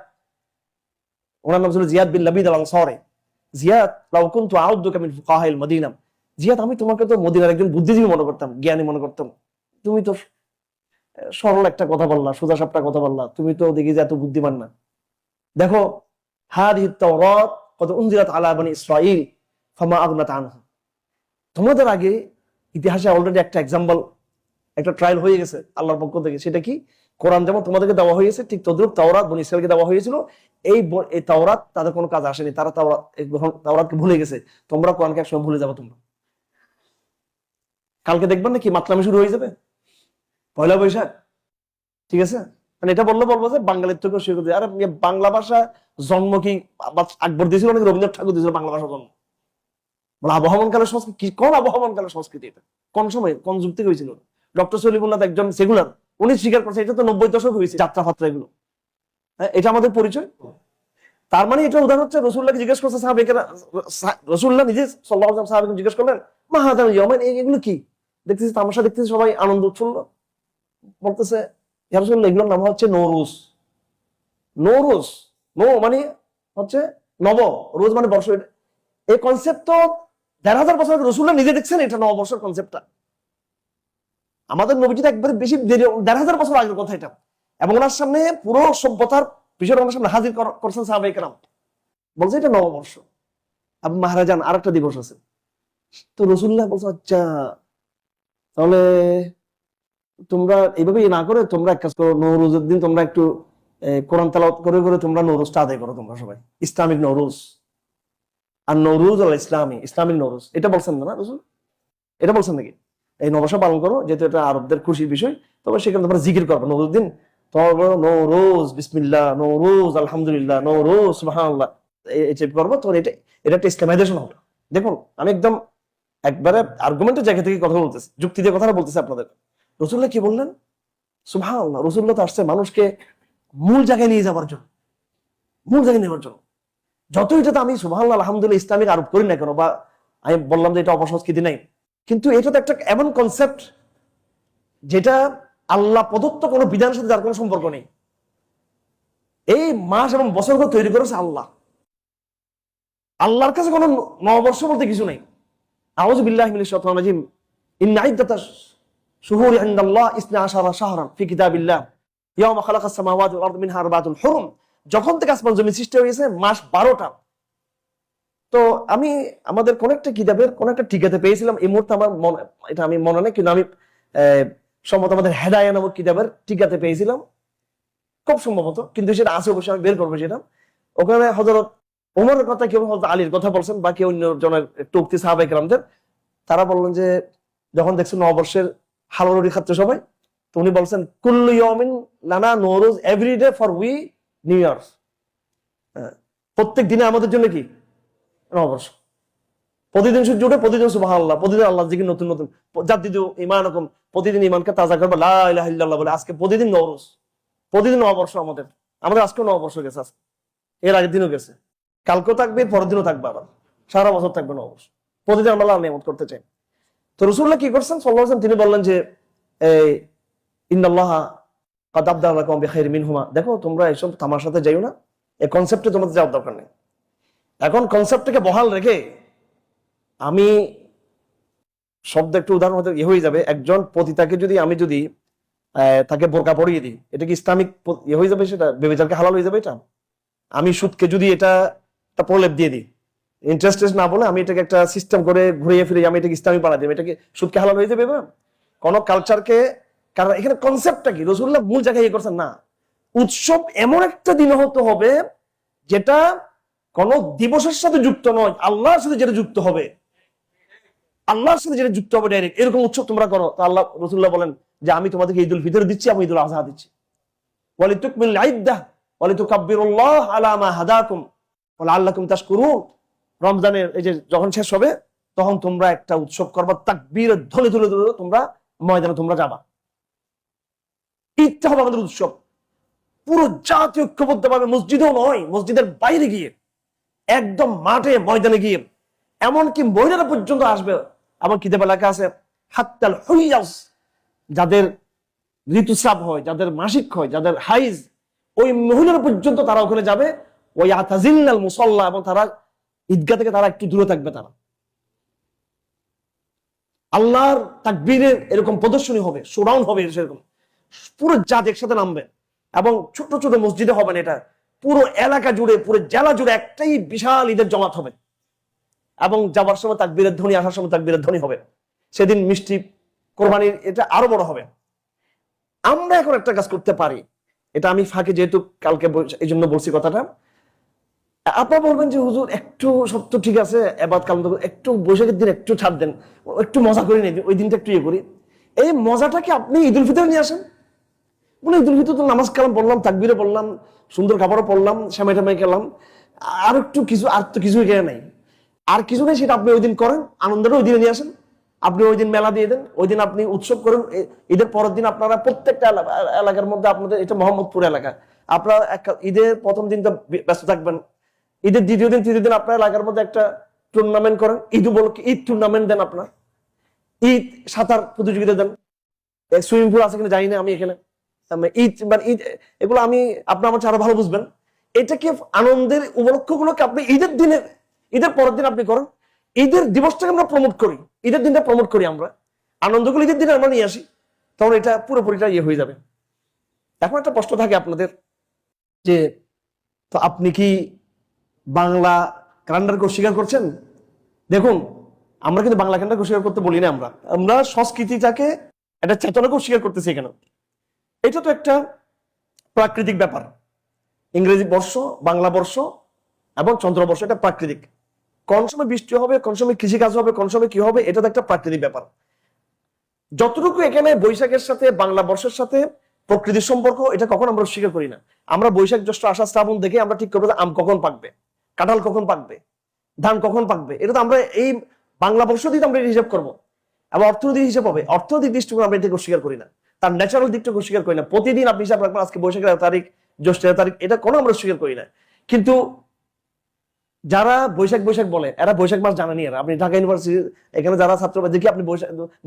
Speaker 1: ওনার নাম ছিল জিয়াদ বিন লাবিদ আল-আনসারী, জিয়াদ লাউ কুনতু আউদ্দুকা মিন ফুকাহাইল মদিনা, জিয়াদ আমি তোমাকে তো মদিনার একজন বুদ্ধিজীবী মনে করতাম, জ্ঞানী মনে করতাম। তুমি তো সরল একটা কথা বললা, সোজা সাপটা কথা বললা, তুমি তো দেখি যে এত বুদ্ধিমান না। দেখো, হাদিহিত তাওরাত কদ উনজিলাত আলা বনি ইসরাঈল ফামা আগনাত আনহুম, তোমাদের আগে ইতিহাসে অলরেডি একটা এক্সাম্পল, একটা ট্রায়াল হয়ে গেছে আল্লাহর পক্ষ থেকে। সেটা কি? কোরআন যেমন তোমাদেরকে দেওয়া হয়েছে, ঠিক তদ্রূপ তাওরাত বনি ইসরাঈলকে দেওয়া হয়েছিল। এই তাওরাত তাদের কোনো কাজ আসেনি, তারা তাওরাতকে ভুলে গেছে। তোমরা কোরআনকে একসময় ভুলে যাবে। তোমরা কালকে দেখবেন না কি মাতলামি শুরু হয়ে যাবে, পয়লা বৈশাখ, ঠিক আছে? মানে এটা বলবো যে বাঙালির থেকেও শুরু করে, আরে বাংলা ভাষা জন্ম কি আকবর দিয়েছিল নাকি রবীন্দ্রনাথ ঠাকুর দিয়েছিল বাংলা ভাষা জন্ম? বলে আবহমান কালের সংস্কৃতি। কোন আবহমান কালের সংস্কৃতি এটা? কোন সময়, কোন যুগ থেকে হয়েছিল? ডক্টর সলিমুল্লাহ একজন সেকুলার, উনি স্বীকার করছে এটা তো 90 দশক হয়েছে, যাত্রা ফাত্রা এগুলো। এটা আমাদের পরিচয়। তার মানে এটা উদাহরণ হচ্ছে, রাসূলুল্লাহকে জিজ্ঞেস করছে সাহাবায়েরা, রাসূলুল্লাহ নিজে সাল্লাল্লাহু আলাইহি ওয়াসাল্লাম সাহাবাকে জিজ্ঞেস করলেন, মা হাদা ইয়াউমান, এগুলো কি? দেখতেছি তামাশা, দেখতেছি সবাই আনন্দ উৎফুল্ল। বলতেছে, ইয়া রাসূলুল্লাহ, এগুলোর নাম হচ্ছে নওরোজ। নওরোজ, নো মানে হচ্ছে নব, রোজ মানে বর্ষ। এই কনসেপ্ট তো ১,৫০০ বছর আগে রাসূলুল্লাহ নিজে দেখছেন, এটা নববর্ষের কনসেপ্টটা। আমাদের নবীজি তো একবারে বেশি দেরি, ১,৫০০ বছর আগের কথা এটা। এবং ওনার সামনে পুরো সভ্যতার বিষয় ওনার সামনে হাজির করছেন সাহাবায়ে কেরাম, বলছে এটা নববর্ষ। আপনি মহারাজান আর একটা দিবস আছে। তো রাসূলুল্লাহ বলছে, আচ্ছা তাহলে তোমরা এইভাবে না করে তোমরা এক কাজ করো, নওরোজের দিন তোমরা একটু কোরআন তেলাওয়াত করে করে তোমরা নওরোজটা আদায় করো, তোমরা সবাই ইসলামিক নওরোজ। আর নওরোজ আল ইসলামী, ইসলামিক নওরোজ, এটা বলছেন না রাসূল? এটা বলছেন নাকি? এই নববর্ষ পালন করো, যেহেতু এটা আরবদের খুশির বিষয়, তবে সেখানে তোমরা জিকির করবে নওরোজ দিন। তোমার নওরোজ বিসমিল্লাহ, নওরোজ আলহামদুলিল্লাহ, নওরোজ সুবহানাল্লাহ, এই টাইপ করবো। তোমার এটা এটা একটা ইসলামাইজেশন হবে। দেখুন, আমি একদম একবারে আর্গুমেন্টের জায়গা থেকে কথা বলতেছি, যুক্তি দিয়ে কথাটা বলতেছি আপনাদের। রাসূলুল্লাহ কি বললেন? সুবহানাল্লাহ, রাসূলুল্লাহ তো আসছে মানুষকে মূল জায়গায় নিয়ে যাওয়ার জন্য, মূল জায়গায় নেওয়ার জন্য। যত এটাতে আমি সুবহানাল্লাহ আলহামদুলিল্লাহ ইসলামিক আরোপ করি না কেন, বা আমি বললাম যে এটা অপসংস্কৃতি নাই, কিন্তু এটা তো একটা এমন কনসেপ্ট যেটা আল্লাহ প্রদত্ত কোনো বিধানের সাথে যার কোনো সম্পর্ক নেই। এই মাস এবং বছরকে তৈরি করেছে আল্লাহ। আল্লাহর কাছে কোনো নববর্ষ বলতে কিছু নেই। আউযু বিল্লাহি মিনাশ শাইতানির রাজিম, ইন্না ইদ্দাতাশ শুহুরি ইনদাল্লাহ 12 শাহরান ফি কিতাবিল্লাহ ইয়াওমা খালাকাস সামাওয়াতি ওয়াল আরদ মিনহা আরবাতুন হুরুম। যখন থেকে আসমান জমি সৃষ্টি হয়েছে মাস 12টা। তো আমি আমাদের কোন একটা কিতাবের কোন একটা টিকাতে পেয়েছিলাম, এই মুহূর্তে আমার মনে, এটা আমি মনে নেই, কিন্তু আমি সম্ভবত আমাদের হেদায়া নামক কিতাবের টিকাতে পেয়েছিলাম খুব সম্ভবত, কিন্তু সেটা আছে অবশ্যই, আমি বের করবো সেটা। ওখানে হযরত ওমরের কথা, কেউ হযরত আলীর কথা বলছেন, বাকি অন্য জনের টুকতি সাহাবায়ে কেরামদের, তারা বললেন যে যখন দেখছেন নববর্ষের হালুয়া খাচ্ছে সবাই, তো উনি বলছেন কুল্লু ইয়াউমিন লানা নওরোজ, every day for we new year. প্রত্যেক দিনে আমাদের জন্য কি নববর্ষ। প্রতিদিন সূর্য উঠে, প্রতিদিন সুবহানাল্লাহ, প্রতিদিন আল্লাহ জিকির নতুন নতুন, জাদ্দিদু ঈমানাকুম, প্রতিদিন ঈমানকে তাজা করবে লা ইলাহা ইল্লাল্লাহ বলে। আজকে প্রতিদিন নওরোজ, প্রতিদিন নববর্ষ আমাদের। আমাদের আজকেও নববর্ষ গেছে, আজকে এর আগের দিনও গেছে, কালকেও থাকবে, পরের দিনও থাকবে, আবার সারা বছর থাকবে নববর্ষ। প্রতিদিন আমরা আল্লাহর নিয়ামত করতে চাই। তো রাসূলুল্লাহ কি করছেন সাল্লাল্লাহু আলাইহি ওয়াসাল্লাম, তিনি বললেন যে ইন্নাল্লাহা কাদ আবদালাকুম বিখাইরিন মিনহুমা। দেখো তোমরা এসব তামাশাতে যাইও না, এই কনসেপ্টে তোমাদের যাওয়ার দরকার নেই। এখন কনসেপ্টটাকে বহাল রেখে আমি শব্দ একটু উদাহরণ হতে হয়ে যাবে, একজন পতিতাকে যদি আমি যদি তাকে বোরকা পরিয়ে দিই, এটা কি ইসলামিক হয়ে যাবে? সেটা বেবিচারকে হালাল হয়ে যাবে? এটা আমি সুদকে যদি এটা একটা প্রলেপ দিয়ে দিই, ইন্টারেস্ট না বলে আমি এটাকে একটা সিস্টেম করে ঘুরিয়ে ফিরে আমি এটাকে ইসলামিক বানাই দিই, এটাকে সুদকে হালাল হয়ে যাবে? কোন কালচারকে, কারণ এখানে কনসেপ্টটা কি রাসূলুল্লাহ মূল জায়গায় ইয়ে করছেন না। উৎসব এমন একটা দিন হতে হবে যেটা কোন দিবসের সাথে যুক্ত নয়, আল্লাহর সাথে যেটা যুক্ত হবে, আল্লাহর সাথে যেটা যুক্ত হবে ডাইরেক্ট, এরকম উৎসব তোমরা করো। তো আল্লাহ রাসূলুল্লাহ বলেন যে আমি তোমাদেরকে ঈদুল ফিতর দিচ্ছি, আমি ঈদুল আযহা দিচ্ছি। ওয়ালিতুকমিল ইদ্দাহ ওয়ালিতুকাব্বিরুল্লাহ আলা মা হাদাকুম ওয়া লাআল্লাকুম তাশকুরুন। রমজানের এই যে যখন শেষ হবে তখন তোমরা একটা উৎসব করবা, তাকবীরের ধ্বনি তুলে তুলে তোমরা ময়দানে তোমরা যাবা। ঈদটা হবে আমাদের উৎসব, পুরো জাতি ঐক্যবদ্ধভাবে, মসজিদেও নয়, মসজিদের বাইরে গিয়ে, একদম মাঠে ময়দানে গিয়ে, এমনকি মহিলারা পর্যন্ত আসবে। আমার কিতাবে লেখা আছে হাত্তাল হুইয়াস, যাদের ঋতুস্রাব হয়, যাদের মাসিক হয়, যাদের হাইজ, ওই মহিলারা পর্যন্ত তারা ওখানে যাবে। ওই আতাজিল্লাল মুসাল্লা, এবং তারা ঈদগাহ থেকে তারা একটু দূরে থাকবে। তারা আল্লাহর তাকবীরের এরকম প্রদর্শনী হবে, শোডাউন হবে, সেরকম পুরো জাত একসাথে নামবে। এবং ছোট ছোট মসজিদে হবে না, এটা পুরো এলাকা জুড়ে, পুরো জেলা জুড়ে একটাই বিশাল ঈদের জমাত হবে। এবং যাওয়ার সময় তাকবীরের ধ্বনি, আসার সময় তাকবীরের ধ্বনি হবে। সেদিন মিষ্টি, কোরবানির এটা আরো বড় হবে। আমরা এখন একটা কাজ করতে পারি, এটা আমি ফাঁকে যেহেতু কালকে এই জন্য বলছি কথাটা। আপনারা বলবেন যে হুজুর একটু সব তো ঠিক আছে, এবার কাল একটু বৈশাখের দিন একটু ছাড় দেন, একটু মজা করে নিই, ওই দিনটা একটু ইয়ে করি। এই মজাটাকে আপনি ঈদুল ফিতরে নিয়ে আসেন। বলে ঈদুল ফিতর তো নামাজ কালাম পড়লাম, তাকবীরে পড়লাম, সুন্দর কাপড়ও পড়লাম, সেমাই টামাই খেলাম, আর একটু কিছু, আর তো কিছুই খেয়ে নাই, আর কিছু নেই, সেটা আপনি ওই দিন করেন, আনন্দের ওই দিনে নিয়ে আসেন। আপনি ওই দিন মেলা দিয়ে দেন, ওই দিন আপনি উৎসব করেন। ঈদের পরের দিন আপনারা প্রত্যেকটা এলাকার মধ্যে, আপনাদের এটা মোহাম্মদপুর এলাকা, আপনারা ঈদের প্রথম দিন তো ব্যস্ত থাকবেন, ঈদের দ্বিতীয় দিন তৃতীয় দিন আপনার এলাকার মধ্যে একটা টুর্নামেন্ট করেন, ঈদ উপলক্ষে ঈদ টুর্নামেন্ট দেন, আপনার ঈদ সাঁতার প্রতিযোগিতা দেন। সুইমিং পুল আছে কিনা জানি না আমি, এখানে ঈদ মানে ঈদ, এগুলো আমি আপনার আমার আরো ভালো বুঝবেন। এটাকে আনন্দের উপলক্ষ গুলোকে আপনি ঈদের দিনে, ঈদের পরের দিন আপনি করেন। ঈদের দিবসটাকে আমরা প্রমোট করি, ঈদের দিনটা প্রমোট করি, আমরা আনন্দগুলো ঈদের দিনে আমরা নিয়ে আসি, তখন এটা পুরোপুরিটা ইয়ে হয়ে যাবে। এখন একটা প্রশ্ন থাকে আপনাদের যে, তো আপনি কি বাংলা ক্যালেন্ডারকে অস্বীকার করছেন? দেখুন, আমরা কিন্তু বাংলা ক্যালেন্ডারকে অস্বীকার করতে বলি না, আমরা সংস্কৃতিটাকে, একটা চেতনাকে অস্বীকার করতেছি এখানে। এটা তো একটা প্রাকৃতিক ব্যাপার। ইংরেজি বর্ষ, বাংলা বর্ষ এবং চন্দ্রবর্ষ, এটা প্রাকৃতিক। কোন সময় বৃষ্টি হবে, কোন সময় কৃষিকাজ হবে, কোন সময় কি হবে, এটা তো একটা প্রাকৃতিক ব্যাপার। যতটুকু এখানে বৈশাখের সাথে, বাংলা বর্ষের সাথে প্রকৃতির সম্পর্ক, এটা কখন আমরা স্বীকার করি না। আমরা বৈশাখ, জ্যৈষ্ঠ, আষাঢ়, শ্রাবণ দেখে আমরা ঠিক করবো আম কখন পাকবে, কাঁঠাল কখন পাকবে, ধান কখন পাকবে। এটা তো আমরা এই বাংলা বর্ষ দিয়ে আমরা হিসাব করবো, এবং অর্থনৈতিক হিসাব হবে। অর্থনৈতিক দৃষ্টিকোণ আমরা এটাকে অস্বীকার করি না, তার ন্যাচারাল দিকটাকে অস্বীকার করি না। প্রতিদিন আপনি হিসাব রাখবেন আজকে বৈশাখের তারিখ, জ্যৈষ্ঠের তারিখ, এটা কোনো আমরা স্বীকার করি না। কিন্তু যারা বৈশাখ বৈশাখ বলে, এরা বৈশাখ মাস জানেনি। এরা, আপনি ঢাকা ইউনিভার্সিটি এখানে যারা ছাত্র দেখি, আপনি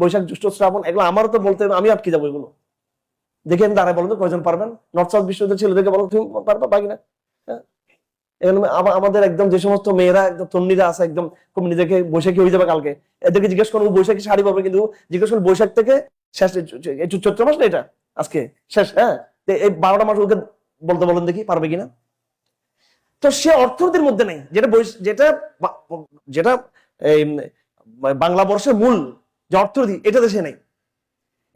Speaker 1: বৈশাখ জ্যৈষ্ঠ শ্রাবণ, এগুলো আমারও তো বলতে আমি আটকে যাবো এগুলো দেখে। আমি দাঁড়ায় বলেন তো কয়জন পারবেন? নর্থ সাউথ বিশ্ববিদ্যালয়ের ছেলেদেরকে বলো তুমি পারবা, বাকি না। আমাদের একদম যে সমস্ত মেয়েরা একদম তন্নিরা আছে, একদম খুব নিজেকে বৈশাখী হয়ে যাবে কালকে, এদেরকে জিজ্ঞেস করবো বৈশাখী শাড়ি পাবে, কিন্তু জিজ্ঞেস করবো বৈশাখ থেকে শেষ, চৈত্র মাস না এটা আজকে শেষ, হ্যাঁ, এই 12টা মাস ওকে বলতে বলেন দেখি পারবে কিনা। তো সে অর্থনীতির মধ্যে নেই, যেটা যেটা যেটা এই বাংলা বর্ষের মূল যে অর্থনীতি, এটা দেশে নেই।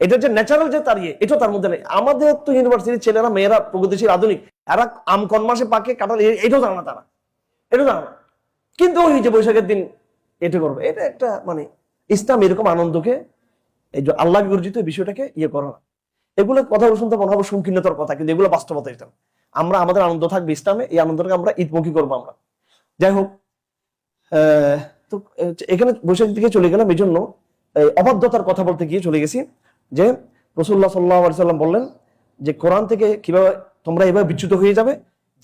Speaker 1: এটা যে ন্যাচারাল যে তার এটা তার মধ্যে নেই। আমাদের তো ইউনিভার্সিটির ছেলেরা, মেয়েরা প্রগতিশীল, আধুনিক, এরা আম কোন মাসে পাকে, কাঁঠাল, এটাও জানে না তারা, এটাও জানে না। কিন্তু ওই যে বৈশাখের দিন এটা করবে, এটা একটা মানে ইসলাম এরকম আনন্দকে, এই যে আল্লাহ বিবর্জিত বিষয়টাকে ইয়ে করো না। এগুলো কথা শুনতে মনে হবে সংকীর্ণতার কথা, কিন্তু এগুলো বাস্তবতা। এটা আমরা, আমাদের আনন্দ থাকবে ইসলামে, এই আনন্দটাকে আমরা ঈদমুখী করবো আমরা। যাই হোক, তো এখানে বৈশাখ দিকে চলে গেলাম, এই জন্য অবাধ্যতার কথা বলতে গিয়ে চলে গেছি যে রাসূলুল্লাহ সাল্লাল্লাহু আলাইহি ওয়াসাল্লাম বললেন যে কোরআন থেকে কিভাবে তোমরা এভাবে বিচ্যুত হয়ে যাবে,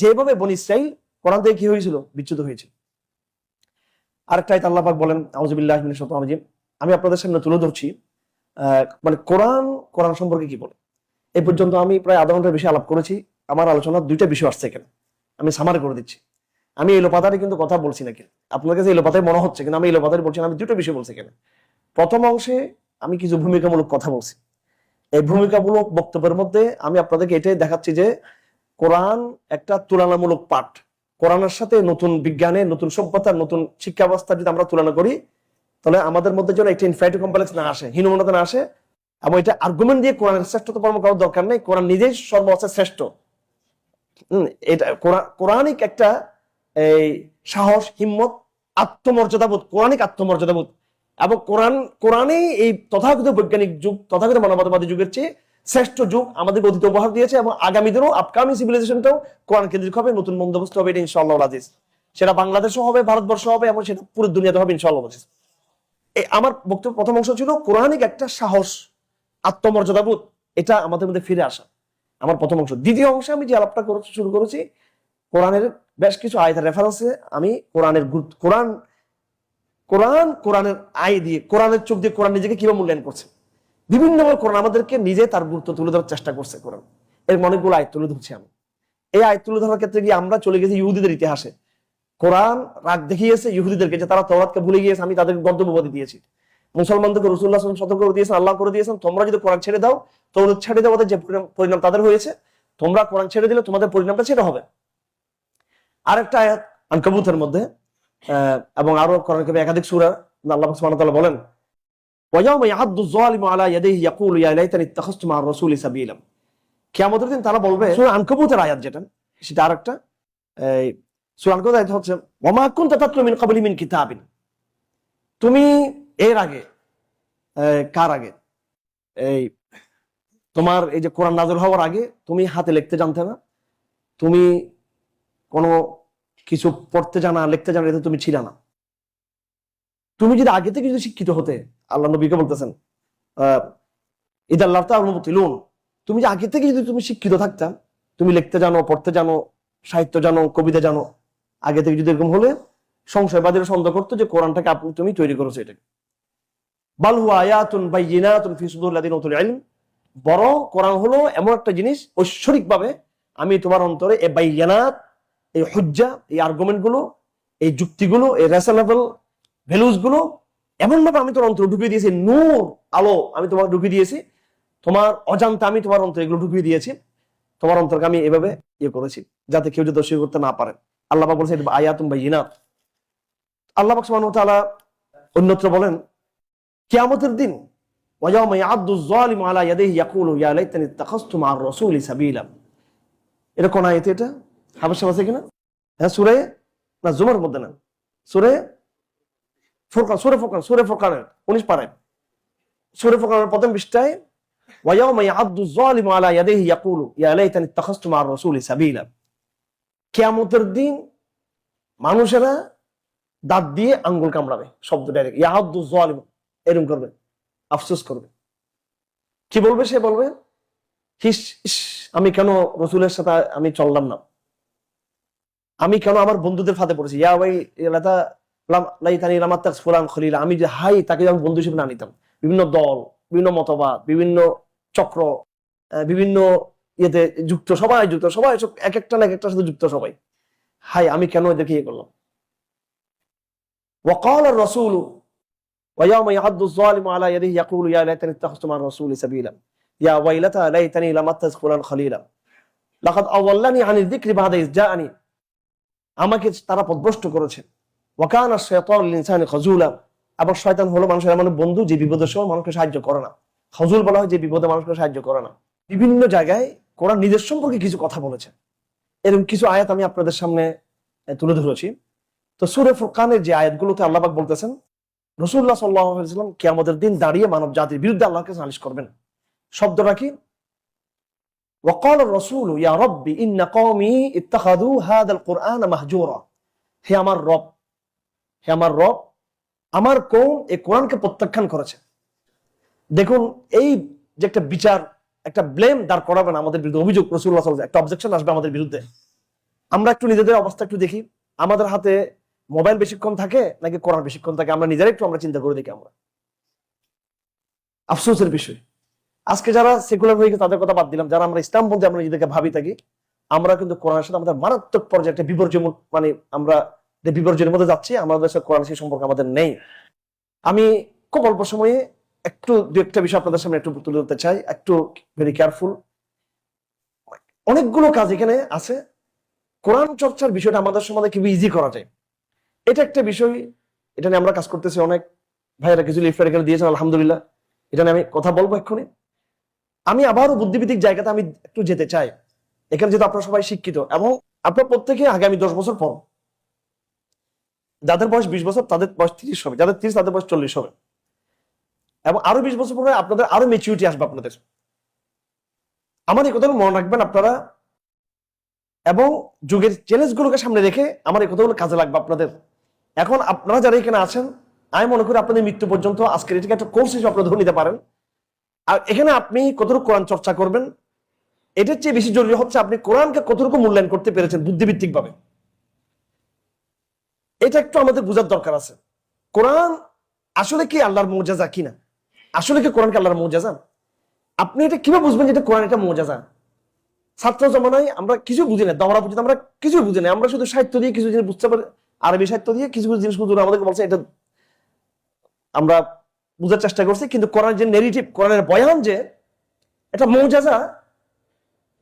Speaker 1: যেভাবে বনী ইসরাঈল কোরআন থেকে কি হয়েছিল, বিচ্যুত হয়েছিল। আরেকটা আয়াত আল্লাহ পাক বলেন, আউযু বিল্লাহি মিনাশ শাইতানির রাজিম, আমি আপনাদের সামনে তুলে ধরছি মানে কোরআন সম্পর্কে কি বলে। এই পর্যন্ত আমি প্রায় আধা ঘন্টার বেশি আলাপ করেছি। আমার আলোচনা দুইটা বিষয় আসছে এখানে, আমি সামারি করে দিচ্ছি। আমি এলোপাতারি কিন্তু কথা বলছি না, কিন্তু আপনার কাছে এলোপাতারি মনে হচ্ছে, কিন্তু আমি এলোপাতারি বলছি না, আমি দুটো বিষয় বলছি এখানে। প্রথম অংশে আমি কিছু ভূমিকামূলক কথা বলছি। এই ভূমিকামূলক বক্তব্যের মধ্যে আমি আপনাদেরকে এটাই দেখাচ্ছি যে কোরআন একটা তুলনামূলক পাঠ। কোরআনের সাথে নতুন বিজ্ঞানের, নতুন সভ্যতার, নতুন শিক্ষা ব্যবস্থা যদি আমরা তুলনা করি, তাহলে আমাদের মধ্যে যেন একটা ইনফ্যারিটি কমপ্লেক্স না আসে, হীনমন্যতা না আসে। এবং এটা আর্গুমেন্ট দিয়ে কোরআনের শ্রেষ্ঠত্ব প্রমাণ করার দরকার নেই, কোরআন নিজেই সর্বোচ্চ শ্রেষ্ঠ। এটা কোরআনিক একটা এই সাহস, হিম্মত, আত্মমর্যাদাবোধ, কোরআনিক আত্মমর্যাদাবোধ। এবং কোরআনেই এই তথাকথিত বৈজ্ঞানিক যুগ, তথাকথিত মানবতাবাদী যুগের চেয়ে শ্রেষ্ঠ যুগ আমাদের অতীত উপহার দিয়েছে। এবং আগামী দিনও আপকামিং সিভিলাইজেশনটাও কোরআন কেন্দ্রিক হবে, নতুন বন্দোবস্ত হবে, এটা ইনশাআল্লাহ আজিজ। সেটা বাংলাদেশও হবে, ভারতবর্ষ হবে, এবং সেটা পুরো দুনিয়াতে হবে ইনশাআল্লাহ আজিজ। আমার বক্তব্য প্রথম অংশ ছিল কোরআনিক একটা সাহস, আত্মমর্যাদাবোধ, এটা আমাদের মধ্যে ফিরে আসা, আমার প্রথম অংশ। দ্বিতীয় অংশে আমি যে আলাপটা শুরু করেছি, কোরআনের বেশ কিছু আয়াতের রেফারেন্সে আমি কোরআনের কোরআনের আয় দিয়ে, কোরআনের চোখ দিয়ে কোরআন নিজেকে কিভাবে মূল্যায়ন করছে, বিভিন্নভাবে কোরআন আমাদেরকে নিজে তার গুরুত্ব তুলে ধরার চেষ্টা করছে। কোরআন এর অনেকগুলো আয়াত তুলে ধরছি আমি। এই আয়াত তুলে ধরার ক্ষেত্রে গিয়ে আমরা চলে গেছি ইহুদিদের ইতিহাসে। কোরআন রাগ দেখিয়েছে ইহুদিদেরকে যে তারা তওরাতকে ভুলে গিয়েছে, আমি তাদেরকে গন্তব্যবাদী দিয়েছি। মুসলমানদেরকে রাসূলুল্লাহ সাল্লাল্লাহু আলাইহি ওয়াসাল্লাম সতর্ক করে দিয়েছেন, আল্লাহ করে দিয়েছেন, তোমরা যদি কোরআন ছেড়ে দাও, তওরাত ছেড়ে দাও, যে পরিণাম তাদের হয়েছে, তোমরা কোরআন ছেড়ে দিলে তোমাদের পরিণামটা সেটা হবে। আরেকটা আয়াত আনকাবুতের মধ্যে, এবং আরো কোরআন কারীমে একাধিক সূরা, আল্লাহ সুবহানাহু ওয়া তাআলা বলেন, ওয়ায়াউমা ইয়া'আদ্দু যালিমু আলা ইয়াদাইহি ইয়াকুলু ইয়া লাইতানি ইত্তাখাযতু মা'আর রাসূলি সাবিলা। কিয়ামতের দিন তারা বলবে, সূরা আনকাবুতের আয়াত যেটা, সেটা আরেকটা এই সূরা আনকাবুতের আয়াত হচ্ছে, ওয়া মা কুনতা তাতলু মিন ক্বাবলি মিন কিতাবিন। তুমি এর আগে, কার আগে, এই তোমার এই যে কোরআন নাযিল হওয়ার আগে তুমি হাতে লিখতে জানতে না, তুমি কোনো কিছু পড়তে জানা, লিখতে জানা, এটা তুমি ছিল না। তুমি যদি আগে থেকে যদি শিক্ষিত হতে, আল্লাহ নবীকে বলতেছেন, ইদাল্লাহ তা'লামুন, তুমি যে আগে থেকে যদি তুমি শিক্ষিত থাকতা, তুমি লিখতে জানো, পড়তে জানো, সাহিত্য জানো, কবিতা জানো, আগে থেকে যদি এরকম হলে সংশয়বাদীরা সন্দেহ করতো যে কোরআনটাকে তুমি তৈরি করেছো। এটাকে বাল হুয়া আয়াতুন বাইয়িনাতুন ফি সুদুরিল লাযিনা উতুল ইলম, বরং কোরআন হলো এমন একটা জিনিস, ঐশ্বরিকভাবে আমি তোমার অন্তরে এই বাইয়িনাত, এই হুজ্জা, এই আর্গুমেন্ট গুলো, এই যুক্তিগুলো, এই রেশনেবল ভ্যালুস গুলো এমন ভাবে আমি তোমার অন্তরে ঢুকিয়ে দিয়েছি, নূর, আলো আমি তোমার ঢুকিয়ে দিয়েছি, তোমার অজান্তে আমি তোমার অন্তরে এগুলো ঢুকিয়ে দিয়েছি, তোমার অন্তরকে আমি এভাবে করেছি যাতে কেউ যদি দোষী করতে না পারে। আল্লাহ পাক বলছেন আয়াতুন বাইয়িনাত। আল্লাহ পাক সুবহানাহু ওয়া তাআলা অন্যত্র বলেন, কিয়ামতের দিন, ওয়ায়াউমা ইয়া'আদ্দু যালিমু আলা ইয়াদাইহি ইয়াকুলু ইয়া লাইতানি ইত্তাখাযতু মা'আর রাসূলি সাবিলা। এটা কোন আয়াত? এটা হাবশা আছে কিনা? হ্যাঁ, সূরা না জুমার মধ্যে না, সূরা ফুরকানের 19 পারায়, সূরা ফুরকানের প্রথম পৃষ্ঠায়, ওয়ায়াউমা ইয়া'আদ্দু যালিমু আলা ইয়াদাইহি ইয়াকুলু ইয়া লাইতানি ইত্তাখাযতু মা'আর রাসূলি সাবিলা। কিয়ামতের দিন মানুষেরা দাঁত দিয়ে আঙ্গুল কামড়াবে, শব্দ ডাইরেক্ট, ইয়া'আদ্দু যালিম, এরকম করবে, আফসোস করবে। কি বলবে? সে বলবে, আমি কেন রসুলের সাথে আমি চললাম না, আমি কেন আমার বন্ধুদের ফাঁদে পড়েছি, ইয়া ভাই লাইতানি লাম আত্তাখিজ ফুলান খলিলা, আমি যে হাই তাকে আমি বন্ধু হিসেবে না নিতাম। বিভিন্ন দল, বিভিন্ন মতবাদ, বিভিন্ন চক্র, বিভিন্ন ইয়েতে যুক্ত, সবাই এক একটা না এক একটার সাথে যুক্ত, সবাই হাই আমি কেন এদেরকে করলাম। ওয়াকাল আর-রাসূলু ওয়ায়াউমা ইয়া'আদ্দু যালিমু আলা ইয়াদিহি ইয়াকুলু ইয়া লাইতানি ইত্তাখাযতু মা'আর রাসূলি সাবিলা ইয়া ওয়াইলাতা লাইতানি লাম আত্তাখিজ ফুলান খলিলা লাকাদ আযাল্লানি আনিয যিকরি বা'দা ইয জাআনি। আমাকে তারা পথভ্রষ্ট করেছে। ওয়া কানা আশ-শাইতানু লিল-ইনসানি খাযুলা, আবার শয়তান হলো মানুষের এমন বন্ধু যে বিপদের সময় মানুষকে সাহায্য করে না। খাযুল বলা হয় যে বিপদে মানুষকে সাহায্য করে না। বিভিন্ন জায়গায় কোরআন নিজের সম্পর্কে কিছু কথা বলেছে, এরকম কিছু আয়াত আমি আপনাদের সামনে তুলে ধরেছি। তো সূরা ফুরকানের যে আয়াতগুলোতে আল্লাহ পাক বলতেছেন, রাসূলুল্লাহ সাল্লাল্লাহু আলাইহি ওয়াসাল্লাম কিয়ামতের দিন দাঁড়িয়ে মানব জাতির বিরুদ্ধে আল্লাহকে নালিশ করবেন। শব্দটা কি? ওয়াকাল আর-রাসূলু ইয়া রাব্বি ইন্না কওমি ইত্তাখাযু হাযাল কুরআনা মাহজুরা। হে আমার রব, হে আমার রব, আমার কওম এই কোরআনকে প্রত্যাখ্যান করেছে। দেখুন, এই যে একটা বিচার, একটা ব্লেম দাঁড় করাবেন আমাদের বিরুদ্ধে, অভিযোগ রাসূলুল্লাহ সাল্লাল্লাহু আলাইহি ওয়াসাল্লাম, একটা অবজেকশন আসবে আমাদের বিরুদ্ধে। আমরা একটু নিজেদের অবস্থা একটু দেখি, আমাদের হাতে মোবাইল বেশিক্ষণ থাকে নাকি কোরআন বেশিক্ষণ থাকে? আমরা নিজেরা একটু চিন্তা করে দেখি। আমরা আফসোসের বিষয়, আজকে যারা সেকুলার হয়ে গেছে তাদের কথা বাদ দিলাম, যারা আমরা ইসলাম বলতে আমরা নিজেদেরকে ভাবি থাকি, আমরা কিন্তু কোরআনের সাথে আমাদের মারাত্মক পর্যায়ে একটা বিপর্যয়, মানে আমরা বিপর্যয়ের মধ্যে যাচ্ছি, আমাদের সাথে কোরআন সেই সম্পর্ক আমাদের নেই। আমি খুব অল্প সময়ে একটু দু একটা বিষয় আপনাদের সামনে একটু তুলে ধরতে চাই, একটু ভেরি কেয়ারফুল। অনেকগুলো কাজ এখানে আছে, কোরআন চর্চার বিষয়টা আমাদের সমাজে কিভাবে ইজি করা যায়, এটা একটা বিষয়। এটা নিয়ে আমরা কাজ করতেছি, অনেক ভাইয়েরা কিছু লিফলেট এখানে দিয়েছেন, আলহামদুলিল্লাহ। এটা নিয়ে আমি কথা বলবো এক্ষুনি। আমি আবারও বুদ্ধিভিত্তিক জায়গাতে আমি একটু যেতে চাই। এখানে যেহেতু আপনারা সবাই শিক্ষিত এবং আপনার প্রত্যেকে আগামী 10 বছর পর, যাদের বয়স 20 বছর তাদের বয়স 30 হবে, যাদের 30 তাদের বয়স 40 হবে, এবং আরো 20 বছর পরে আপনাদের আরো ম্যাচুরিটি আসবে আপনাদের। আমার এই কথাগুলো মনে রাখবেন আপনারা, এবং যুগের চ্যালেঞ্জ গুলোকে সামনে রেখে আমার এই কথাগুলো কাজে লাগবে আপনাদের। এখন আপনারা যারা এখানে আছেন, আমি মনে করি আপনাদের মৃত্যু পর্যন্ত আজকের এটাকে একটা কোর্স হিসেবে আপনারা ধরে নিতে পারেন। আর এখানে আপনি কতটুকু কোরআন চর্চা করবেন, এটার চেয়ে বেশি জরুরি হচ্ছে আপনি কোরআনকে কতটুকু মূল্যায়ন করতে পেরেছেন বুদ্ধিভিত্তিক ভাবে। এটা একটু আমাদের বোঝার দরকার আছে। কোরআন আসলে কি আল্লাহর মুআজিজা কিনা, আসলে কি কোরআন কি আল্লাহর মুআজিজা? আপনি এটা কিভাবে বুঝবেন যে এটা কোরআন, এটা মুআজিজা? ছাত্র জমানায় আমরা কিছু বুঝি না, দমরা পর্যন্ত আমরা কিছু বুঝি না, আমরা শুধু সাহিত্য দিয়ে কিছু জিনিস বুঝতে পারি, আরবি সাহিত্য দিয়ে কিছু কিছু জিনিস বুঝতে আমাদেরকে বলছে, এটা আমরা বুঝার চেষ্টা করছি। কিন্তু কোরআন যে নেগেটিভ, কোরআনের বয়ান যে এটা মুআজিজা,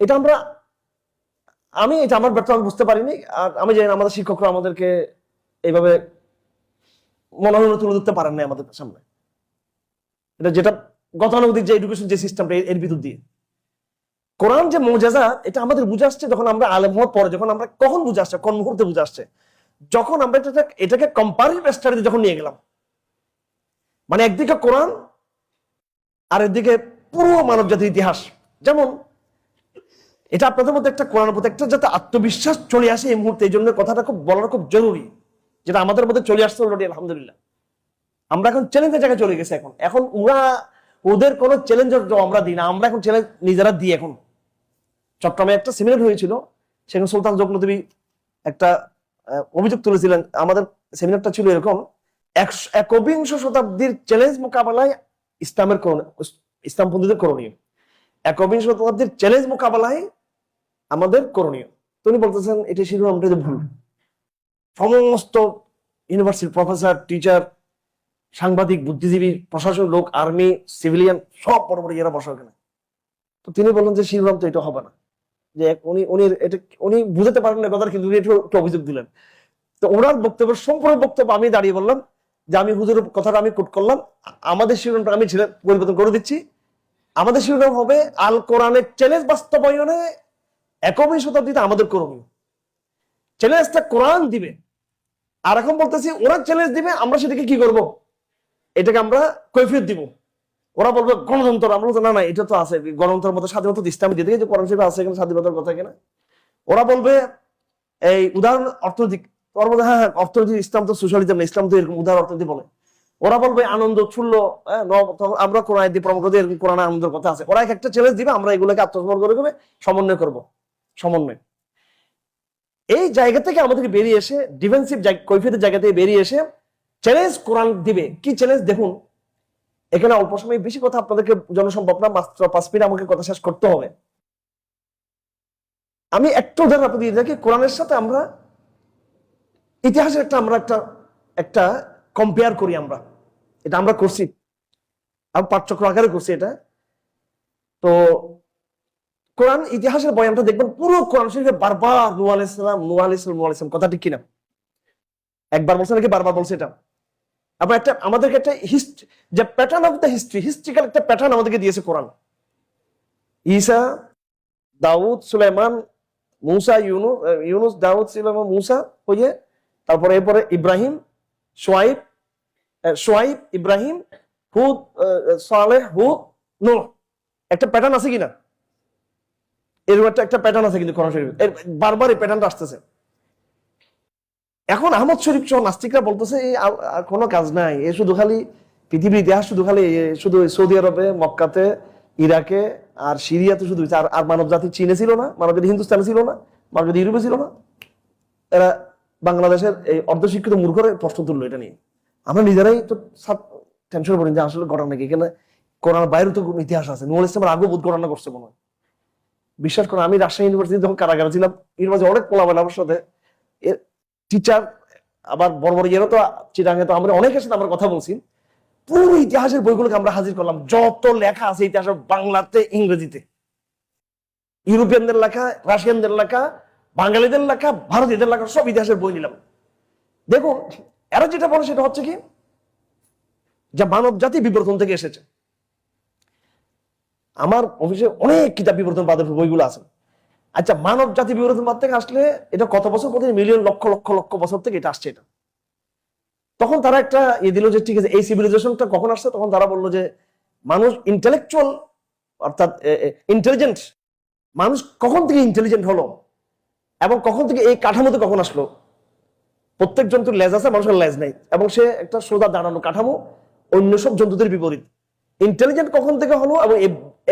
Speaker 1: এটা এটা আমার ব্যর্থ, আমি বুঝতে পারিনি। আর আমি জানি আমাদের শিক্ষকরা আমাদেরকে এইভাবে মনোনয়ন তুলে ধরতে পারেন না আমাদের সামনে। এটা যেটা গতানুগতিক যে এডুকেশন যে সিস্টেমটা, এর ভিতর দিয়ে কোরআন যে মুআজিজা, এটা আমাদের বুঝে আসছে যখন আমরা আলেম হওয়ার পরে, যখন আমরা কখন বুঝে আসছে, কোন মুহূর্তে বুঝে আসছে, যখন আমরা এটাকে কম্পারেটিভ স্টাডিতে যখন নিয়ে গেলাম। মানে একদিকে কোরআন আর একদিকে পুরো মানব জাতির ইতিহাস। যেমন এটা আপনাদের মধ্যে একটা কোরআনের প্রতি একটা যাতে আত্মবিশ্বাস চলে আসে এই মুহূর্তে, এই জন্য কথাটা খুব বলাটা খুব জরুরি, যেটা আমাদের মধ্যে চলে আসছে অলরেডি, আলহামদুলিল্লাহ। আমরা এখন চ্যালেঞ্জের জায়গায় চলে গেছে। এখন ওদের কোনো চ্যালেঞ্জ আমরা দিই না, আমরা এখন চ্যালেঞ্জ নিজেরা দিই। এখন চট্টগ্রামে একটা সেমিনার হয়েছিল, সেখানে সুলতান জগলুদ্দিন একটা অভিযোগ তুলেছিলেন। আমাদের সেমিনারটা ছিল এরকম, 21 শতাব্দীর চ্যালেঞ্জ মোকাবেলায় ইসলামপন্থীদের করণীয়। 21 শতাব্দীর চ্যালেঞ্জ মোকাবেলায় আমাদের করণীয়। তিনি বলতেছেন এটা শিরোনামটা ভুল। সমস্ত ইউনিভার্সিটির প্রফেসর, টিচার, সাংবাদিক, বুদ্ধিজীবী, প্রশাসন লোক, আর্মি, সিভিলিয়ান সব বড় বড় এরা বসা ওখানে। তো তিনি বললেন যে শিরোনাম তো এটা হবে না, যে উনি বুঝতে পারেন না কথা, কিন্তু একটু অভিযোগ দিলেন। তো ওনার বক্তব্য, সম্পূর্ণ বক্তব্য আমি দাঁড়িয়ে বললাম যে আমি হুজুরের কথাটা আমি কোট করলাম, আমাদের শিরোনামটা আমি পরিবর্তন করে দিচ্ছি। আমাদের শিরোনাম হবে আল কোরআনের চ্যালেঞ্জ বাস্তবায়নে 21 শতাব্দীতে আমাদের করণীয়। চ্যালেঞ্জটা কোরআন দিবে, আর এখন বলতেছি ওরা চ্যালেঞ্জ দিবে, আমরা সেটাকে কি করব, এটাকে আমরা কৈফিয়ত দিব। ওরা বলবে গণতন্ত্র, আমরা বলবো না না এটা তো আছে, গণতন্ত্রের মতো স্বাধীনতা ইসলামে দিয়ে যে কোরআন শরীফে আছে, এখানে স্বাধীনতার কথা কিনা। ওরা বলবে এই উদাহরণ অর্থনৈতিক, ওরা বলবে হ্যাঁ হ্যাঁ অর্থনীতি, ইসলাম তো সোশ্যালিজম না, ইসলাম তো এরকম উদাহরণ অর্থনীতি বলে। ওরা বলবে আনন্দ উৎফুল্ল, আমরা কোরআন দিয়ে প্রমাণ করে এরকম কোরআন আনন্দের কথা আছে। ওরা একটা চ্যালেঞ্জ দিবে, আমরা এগুলোকে আত্মসমর্পণ করে সমন্বয় করব, সমন্বয়। এই জায়গা থেকে আমাদেরকে বেরিয়ে এসে, ডিফেন্সিভ কৈফিয়তের জায়গা থেকে বেরিয়ে এসে চ্যালেঞ্জ কোরআন দিবে। কি চ্যালেঞ্জ দেখুন, এখানে অল্প সময় বেশি কথা আপনাদেরকে জনসম্ভব না, মাত্র 5 মিনিট আমাকে কথা শেষ করতে হবে। আমি একটা উদাহরণ আপনাদের দিয়ে থাকি, কোরআনের সাথে আমরা ইতিহাসের একটা কম্পেয়ার করি। এটা আমরা করছি, আমি পাঠচক্র আকারে করছি এটা। তো কোরআন ইতিহাসের বয়ানটা দেখবেন, পুরো কোরআন শরীফে বারবার নূহ আলাইহিস সালাম কথা ঠিক কিনা, একবার বলছে নাকি বারবার বলছে এটা। আবার আমাদেরকে একটা যে প্যাটার্ন অফ দ্য হিস্ট্রিক্যাল একটা প্যাটার্ন আমাদেরকে দিয়েছে কোরআন। ঈসা, দাউদ, সুলাইমান, মুসা, ইউনুস, দাউদ, সুলাইমান, মুসা, তারপরে এরপরে ইব্রাহিম, সোয়াইব, ইব্রাহিম, হুদ, সালেহ, হুদ, নূহ। একটা প্যাটার্ন আছে কিনা, এরকম একটা প্যাটার্ন আছে কিন্তু কোরআন শরীফে, বারবার এই প্যাটার্নটা আসতেছে। এখন আহমদ শরীফ সহ নাস্তিকরা বলতেছে কোনো কাজ নাই, এ শুধু খালি পৃথিবীর ইতিহাস, শুধু সৌদি আরবে, মক্কাতে, ইরাকে আর সিরিয়াতে শুধু, আর মানব জাতি চীনে ছিল না, মানব জাতি হিন্দুস্তানে ছিল না, মানব জাতি ইউরোপে ছিল না। এরা বাংলাদেশের এই অর্ধশিক্ষিত মূর্খরা প্রশ্ন তুললো এটা নিয়ে। আমরা নিজেরাই তো টেনশন করি যে আসলে ঘটনা নাকি, এখানে কোরআন বাইরে তো কোনো ইতিহাস আছে, নূর ইসলামের আগেও বোধ কোরআন করছে মনে হয়। বিশ্বাস করুন, আমি রাজশাহী ইউনিভার্সিটি যখন কারাগারে ছিলাম, ইউনিভার্সিটি অনেক পোলাবেন আমার সাথে, টিচার আবার বড় বড় ইয়েরও তো চিটাঙ্গে, তো আমরা অনেকের সাথে আমরা কথা বলছি। পুরো ইতিহাসের বইগুলোকে আমরা হাজির করলাম, যত লেখা আছে ইতিহাসের, বাংলাতে, ইংরেজিতে, ইউরোপিয়ানদের লেখা, রাশিয়ানদের লেখা, বাঙালিদের লেখা, ভারতীয়দের লেখা, সব ইতিহাসের বই নিলাম। দেখুন এরা যেটা বলে সেটা হচ্ছে কি, যে মানব জাতি বিবর্তন থেকে এসেছে। আমার অফিসে অনেক কিতাব বিবর্তনবাদের বইগুলো আছে। আচ্ছা, মানব জাতি বিবর্তনবাদ থেকে আসলে এটা কত বছর, কত মিলিয়ন, লক্ষ লক্ষ লক্ষ বছর থেকে এটা আসছে। এটা তখন তারা একটা দিল যে ঠিক আছে, এই সিভিলাইজেশনটা কখন আসছে, তখন তারা বললো যে মানুষ ইন্টেলেকচুয়াল, অর্থাৎ ইন্টেলিজেন্ট মানুষ কখন থেকে ইন্টেলিজেন্ট হলো, এবং কখন থেকে এই কাঠামোতে কখন আসলো। প্রত্যেক জন্তুর লেজ আছে, মানুষের লেজ নেই, এবং সে একটা সোজা দাঁড়ানো কাঠামো, অন্য সব জন্তুদের বিপরীত। ইন্টেলিজেন্ট কখন থেকে হলো এবং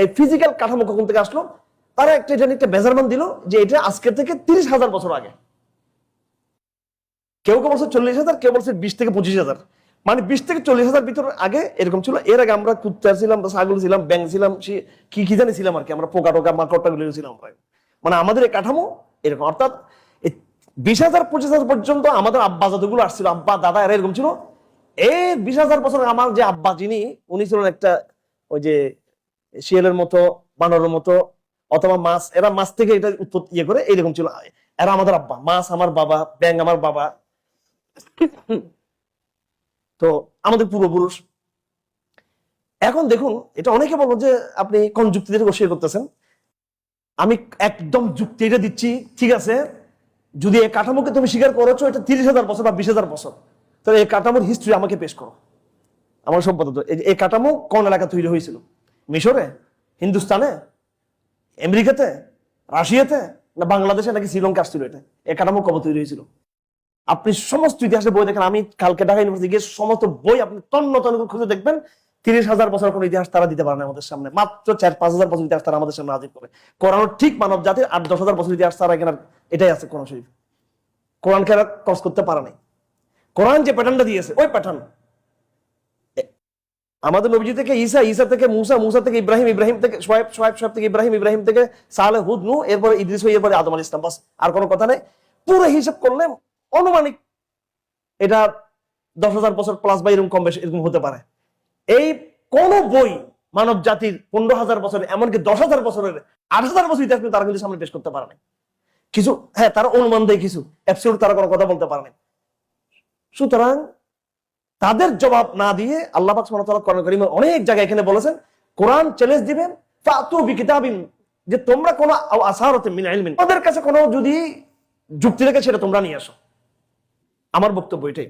Speaker 1: এই ফিজিক্যাল কাঠামো কখন থেকে আসলো, তারা একটা মেজারমেন্ট দিল যে এটা আজকের থেকে 30,000 বছর আগে। কেউ কেউ বলছে 40,000, কেউ বলছে 20 থেকে 25,000, মানে 20 থেকে 40,000 ভিতর আগে এরকম ছিল। এর আগে আমরা কুত্তা ছিলাম, ছাগল ছিলাম, ব্যাং ছিলাম, কি কি জানি ছিলাম আর কি, আমরা পোকা টোকা মাকড়টা গুলো ছিলাম। মানে আমাদের এই কাঠামো এরকম, অর্থাৎ 20,000 25,000 পর্যন্ত আমাদের আব্বা জাদুগুলো আসছিল, আব্বা দাদা এরা এরকম ছিল। এই 20,000 বছর আমার যে আব্বা, যিনি উনি ছিলেন একটা ওই যে শিয়ালের মতো, বানরের মতো, অথবা মাছ, এরা মাছ থেকে এটা উৎপত্তি ইয়ে করে, এইরকম ছিল। এরা আমাদের আব্বা, মাছ আমার বাবা, ব্যাং আমার বাবা, তো আমাদের পূর্বপুরুষ। এখন দেখুন, এটা অনেকে বলবো যে আপনি কোন যুক্তি দিয়ে বসিয়ে করতেছেন। আমি একদম যুক্তি এটা দিচ্ছি, ঠিক আছে, যদি এই কাঠামোকে তুমি স্বীকার করেছো এটা 30,000 বছর বা 20,000 বছর, তাহলে এই কাঠামোর হিস্ট্রি আমাকে পেশ করো। আমার সম্পাদক, এই কাঠামো কোন এলাকা তৈরি হয়েছিল? মিশরে, হিন্দুস্তানে, আমেরিকাতে, রাশিয়াতে, না বাংলাদেশে, নাকি শ্রীলঙ্কা আসছিল? এটা এই কাঠামো কবে তৈরি হয়েছিল? আপনি সমস্ত ইতিহাসের বই দেখেন, আমি কালকে ঢাকা ইউনিভার্সিটি গিয়ে সমস্ত বই আপনি তন্ন তন্ন খুঁজে দেখবেন, 30,000 বছর কোন ইতিহাস তারা দিতে পারে না আমাদের সামনে। মাত্র 4-5,000 বছর ইতিহাস তারা আমাদের সামনে হাজির করে। কোরআন ঠিক মানব জাতির 8-10,000 বছর ইতিহাস তারা এখানে, এটাই আছে কোরআন শরীফ। কোরআনকে এরা ক্রস করতে পারে নাই। কোরআন যে প্যাটার্নটা দিয়েছে ওই প্যাটার্ন। আমাদের নবীজি থেকে ঈসা, ঈসা থেকে মুসা, মুসা থেকে ইব্রাহিম, ইব্রাহিম থেকে সোয়েব, সোয়েব থেকে ইব্রাহিম, ইব্রাহিম থেকে সালেহ, হুদ, নূহ, এরপরে ইদ্রিস, এরপরে আদম আলাইহিস সালাম, বাস আর কোনো কথা নেই। পুরো হিসাব করলে অনুমানিক এটা 10,000 বছর প্লাস বা এরকম কম বেশি এরকম হতে পারে। এই কোন বই মানব জাতির 15,000 বছর, এমনকি 10,000 বছরের, 8,000 বছর ইতিহাস তারা কিন্তু সামনে পেশ করতে পারে না। কিছু হ্যাঁ তারা অনুমান দেয়, কিছু অ্যাবসলিউট তারা কোনো কথা বলতে পারে না। সুতরাং তাদের জবাব না দিয়ে আল্লাহ পাক সুবহানাহু ওয়া তাআলা কোরআন কারীমে অনেক জায়গায় এখানে বলেছেন, কোরআন চ্যালেঞ্জ দিবেন, ফাতু বিকিতাবিন, যে তোমরা কোন আসারাতিন মিন ইলমিন, তোমাদের কাছে কোনো যদি যুক্তি থাকে সেটা তোমরা নিয়ে আসো। আমার বক্তব্য এটাই।